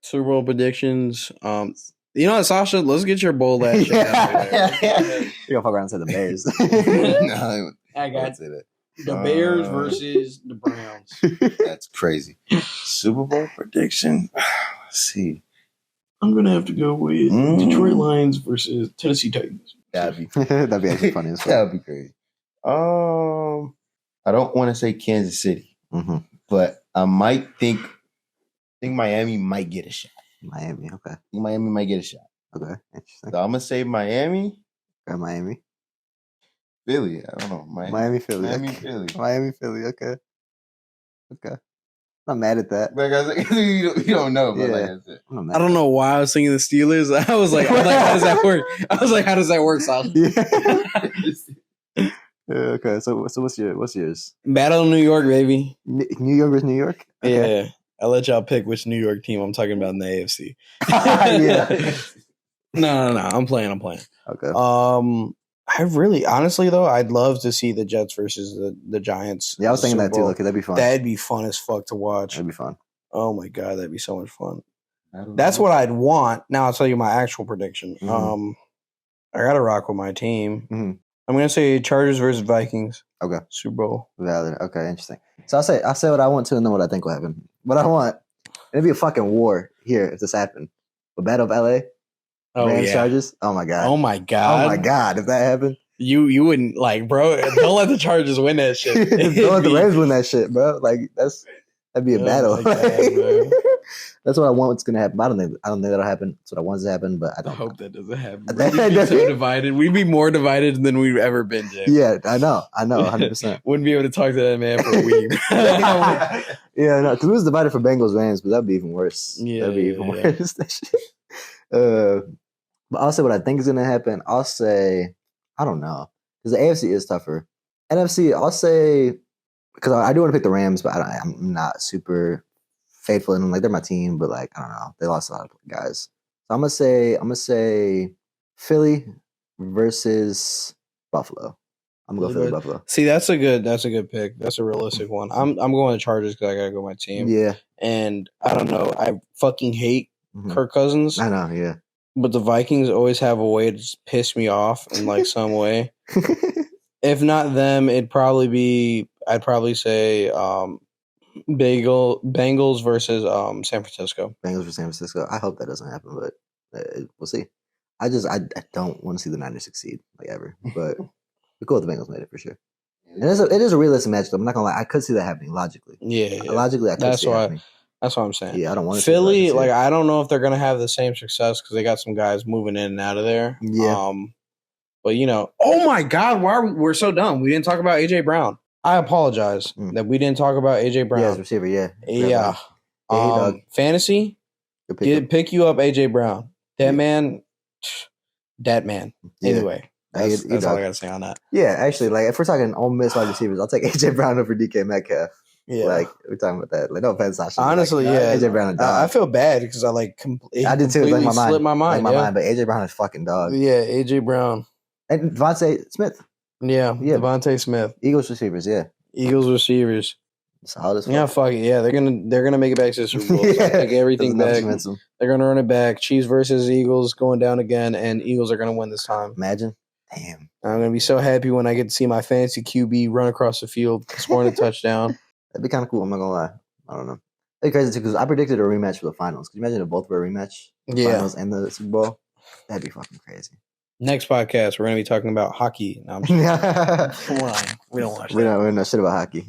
Speaker 2: Super Bowl predictions. You know what, Sasha? Let's get your bold ass shit out there.
Speaker 1: You're gonna fuck around and say the Bears.
Speaker 3: No,
Speaker 2: I got
Speaker 3: say that.
Speaker 2: the Bears versus the Browns.
Speaker 3: That's crazy. Super Bowl prediction. Let's see.
Speaker 2: I'm gonna have to go with Detroit Lions versus Tennessee Titans.
Speaker 3: That'd be
Speaker 1: actually funny as fuck.
Speaker 3: That'd be crazy. I don't want to say Kansas City, but I might think Miami might get a shot.
Speaker 1: Miami, okay.
Speaker 3: Miami might get a shot.
Speaker 1: Okay, interesting.
Speaker 3: So I'm gonna say Miami.
Speaker 1: Okay, Miami.
Speaker 3: Philly. I don't know.
Speaker 1: Miami, Philly.
Speaker 3: Miami,
Speaker 1: Okay.
Speaker 3: Philly.
Speaker 1: Miami, Philly. Okay. I'm not mad at that.
Speaker 3: Like I said, you don't know, but like I said.
Speaker 2: I don't know why I was thinking the Steelers. I was like, how does that work? I was like, how does that work, Sasha?
Speaker 1: Yeah. Okay, so what's yours?
Speaker 2: Battle of New York, baby.
Speaker 1: New York versus New York? Okay.
Speaker 2: Yeah. I'll let y'all pick which New York team I'm talking about in the AFC.
Speaker 1: Yeah.
Speaker 2: No. I'm playing.
Speaker 1: Okay.
Speaker 2: Honestly though, I'd love to see the Jets versus the Giants.
Speaker 1: Yeah, I was thinking
Speaker 2: Super
Speaker 1: that too.
Speaker 2: Bowl.
Speaker 1: Okay, that'd be fun.
Speaker 2: That'd be fun as fuck to watch.
Speaker 1: That'd be fun.
Speaker 2: Oh my god, that'd be so much fun. That's what I'd want. Now I'll tell you my actual prediction. I gotta rock with my team. I'm gonna say Chargers versus Vikings.
Speaker 1: Okay.
Speaker 2: Super Bowl.
Speaker 1: Valid. Okay, interesting. So I'll say what I want to and then what I think will happen. What I want, it'd be a fucking war here if this happened. The Battle of LA. Rams Chargers. Oh my god.
Speaker 2: Oh my god.
Speaker 1: If that happened.
Speaker 2: You wouldn't like, bro. Don't let the Chargers win that shit.
Speaker 1: Don't let the Rams win that shit, bro. Like that'd be a battle.
Speaker 2: God,
Speaker 1: that's what I want. What's gonna happen? I don't think that'll happen. That's what I want to happen, but I don't.
Speaker 2: hope that doesn't happen.
Speaker 1: We'd
Speaker 2: be so divided. We'd be more divided than we've ever been, Jay.
Speaker 1: Yeah, I know, 100%.
Speaker 2: Wouldn't be able to talk to that man for a week.
Speaker 1: Yeah, no, because we was divided for Bengals Rams, but that'd be even worse.
Speaker 2: Yeah,
Speaker 1: that'd be even worse. That shit. But I'll say what I think is gonna happen. I'll say I don't know because the AFC is tougher. NFC, I'll say because I do want to pick the Rams, but I'm not super faithful in them. Like they're my team, but like I don't know, they lost a lot of guys. So I'm gonna say Philly versus Buffalo. I'm gonna go Philly Buffalo.
Speaker 2: See, that's a good pick. That's a realistic one. I'm going to Chargers because I gotta go with my team.
Speaker 1: Yeah,
Speaker 2: and I don't know. I fucking hate Kirk Cousins.
Speaker 1: I know. Yeah,
Speaker 2: but the Vikings always have a way to just piss me off in like some way. If not them, I'd probably say Bengals versus San Francisco.
Speaker 1: Bengals versus San Francisco. I hope that doesn't happen, but we'll see. I don't want to see the Niners succeed like ever, but we're cool if the Bengals made it for sure. And it is a realistic match. I'm not gonna lie. I could see that happening logically.
Speaker 2: Yeah.
Speaker 1: Logically, I could see it happening.
Speaker 2: That's what I'm saying.
Speaker 1: Yeah, I don't want to
Speaker 2: Philly. Like I don't know if they're gonna have the same success because they got some guys moving in and out of there.
Speaker 1: Yeah.
Speaker 2: But oh my God, we're so dumb? We didn't talk about AJ Brown. I apologize that we didn't talk about AJ Brown.
Speaker 1: Yeah, as receiver. Yeah.
Speaker 2: Yeah. Fantasy. Pick you up AJ Brown. That man. Anyway, that's all I gotta say on that.
Speaker 1: Yeah, actually, like if we're talking Ole Miss wide receivers, I'll take AJ Brown over DK Metcalf. Yeah, like we're talking about that. Like no offense, Sasha.
Speaker 2: Honestly, yeah,
Speaker 1: AJ Brown a dog.
Speaker 2: I feel bad because I
Speaker 1: I did too. Like slipped my mind. But AJ Brown is fucking dog.
Speaker 2: Yeah, AJ Brown
Speaker 1: and Devontae Smith.
Speaker 2: Yeah, Devontae Smith.
Speaker 1: Eagles receivers. Yeah,
Speaker 2: Eagles receivers.
Speaker 1: Solid as fuck.
Speaker 2: Yeah, fuck it. Yeah, they're gonna make it back to the Super Bowl. So take everything back. They're gonna run it back. Chiefs versus Eagles going down again, and Eagles are gonna win this time.
Speaker 1: Imagine. Damn.
Speaker 2: I'm gonna be so happy when I get to see my fantasy QB run across the field, scoring a touchdown.
Speaker 1: That'd be kind of cool. I'm not gonna lie. I don't know. It'd be crazy too because I predicted a rematch for the finals. Could you imagine if both were a rematch? The finals and the Super Bowl. That'd be fucking crazy.
Speaker 2: Next podcast, we're gonna be talking about hockey. No, I'm just Come on, we don't watch.
Speaker 1: We don't know shit about hockey.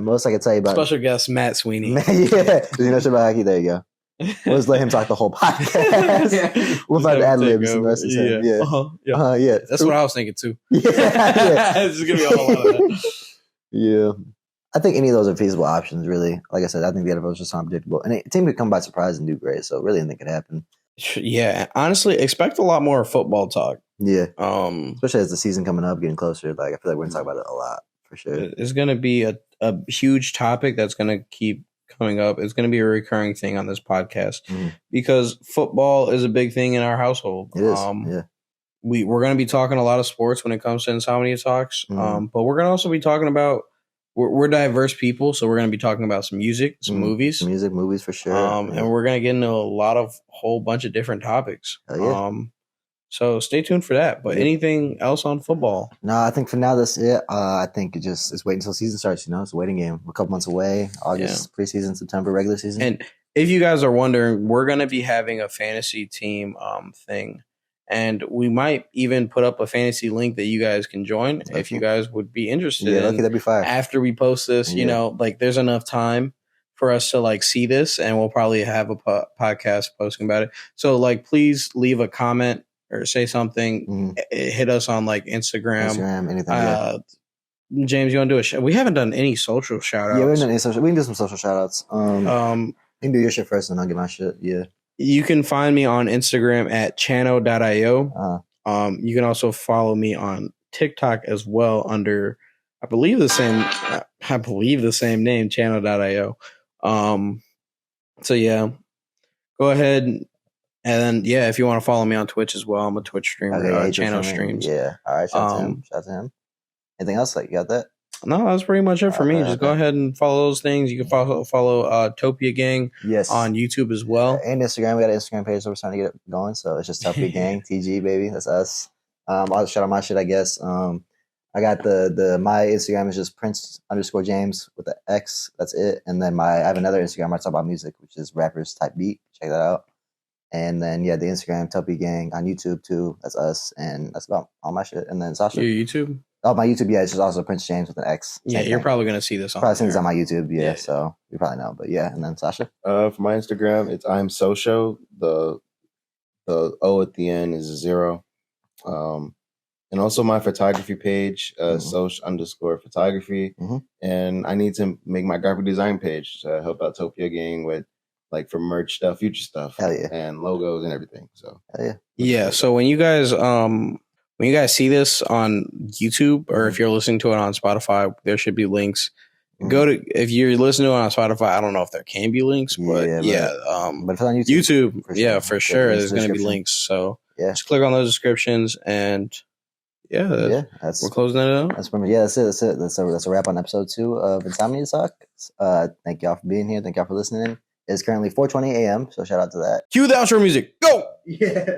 Speaker 1: Most I can tell you about
Speaker 2: special guest Matt Sweeney.
Speaker 1: Yeah, you know shit about hockey. There you go. We'll just let him talk the whole podcast. We'll find ad libs and the rest of the time. Yeah.
Speaker 2: That's what I was thinking too.
Speaker 1: Yeah.
Speaker 2: It's gonna be a whole lot of that.
Speaker 1: Yeah. I think any of those are feasible options, really. Like I said, I think the NFL is just unpredictable. And a team could come by surprise and do great. So really anything could happen.
Speaker 2: Yeah. Honestly, expect a lot more football talk.
Speaker 1: Yeah. Especially as the season coming up, getting closer. Like I feel like we're gonna talk about it a lot for sure.
Speaker 2: It's gonna be a huge topic that's gonna keep coming up. It's going to be a recurring thing on this podcast because football is a big thing in our household.
Speaker 1: It is. Yeah.
Speaker 2: We're going to be talking a lot of sports when it comes to Insomnia Talks, but we're going to also be talking about we're diverse people, so we're going to be talking about some music, some movies,
Speaker 1: movies for sure,
Speaker 2: and we're going to get into a whole bunch of different topics. So stay tuned for that. But anything else on football?
Speaker 1: No, I think for now that's it. I think it's wait until season starts. It's a waiting game. We're a couple months away. August preseason, September regular season.
Speaker 2: And if you guys are wondering, we're going to be having a fantasy team thing, and we might even put up a fantasy link that you guys can join if you guys would be interested.
Speaker 1: Yeah, that'd be fire.
Speaker 2: After we post this, there's enough time for us to see this, and we'll probably have a podcast posting about it. So please leave a comment or say something. Hit us on Instagram, anything. James, you want to do a show? We haven't done any social shout outs.
Speaker 1: Yeah, we haven't done any social. We can do some social shout outs. You can do your shit first and I'll get my shit. Yeah.
Speaker 2: You can find me on Instagram at chano.io. You can also follow me on TikTok as well under I believe the same name, chano.io. So yeah. Go ahead. And then, if you want to follow me on Twitch as well, I'm a Twitch streamer. Channel streams.
Speaker 1: Yeah. All right. Shout out to him. Anything else? You got that?
Speaker 2: No, that's pretty much it for me. Just go ahead and follow those things. You can follow Topia Gang on YouTube as well.
Speaker 1: And Instagram. We got an Instagram page that we're starting to get it going. So it's just Topia Gang, TG, baby. That's us. I'll shout out my shit, I guess. I got my Instagram is just Prince_James with the X. That's it. And then I have another Instagram where I talk about music, which is Rappers Type Beat. Check that out. And then, the Instagram, Tuppy Gang, on YouTube, too. That's us. And that's about all my shit. And then Sasha.
Speaker 2: Your YouTube?
Speaker 1: Oh, my YouTube, it's just also Prince James with an X.
Speaker 2: Yeah, you're probably going to see this on
Speaker 1: probably seen this on my YouTube, so you probably know. But, and then Sasha?
Speaker 3: For my Instagram, it's I'm Sosho. The O at the end is a 0. And also my photography page, Soch_photography. And I need to make my graphic design page to help out Topia Gang with for merch stuff, future stuff, and logos and everything. So
Speaker 2: so when you guys see this on YouTube or if you're listening to it on Spotify, there should be links. If you're listening to it on Spotify, I don't know if there can be links, but
Speaker 1: but if it's on
Speaker 2: YouTube, for sure there's going to be links. So just click on those descriptions and we're closing it out.
Speaker 1: That's it. That's a wrap on episode 2 of Insomnia Talk. Thank y'all for being here. Thank y'all for listening. It's currently 4:20 a.m. So shout out to that.
Speaker 2: Cue the outro music. Go.
Speaker 3: Yeah.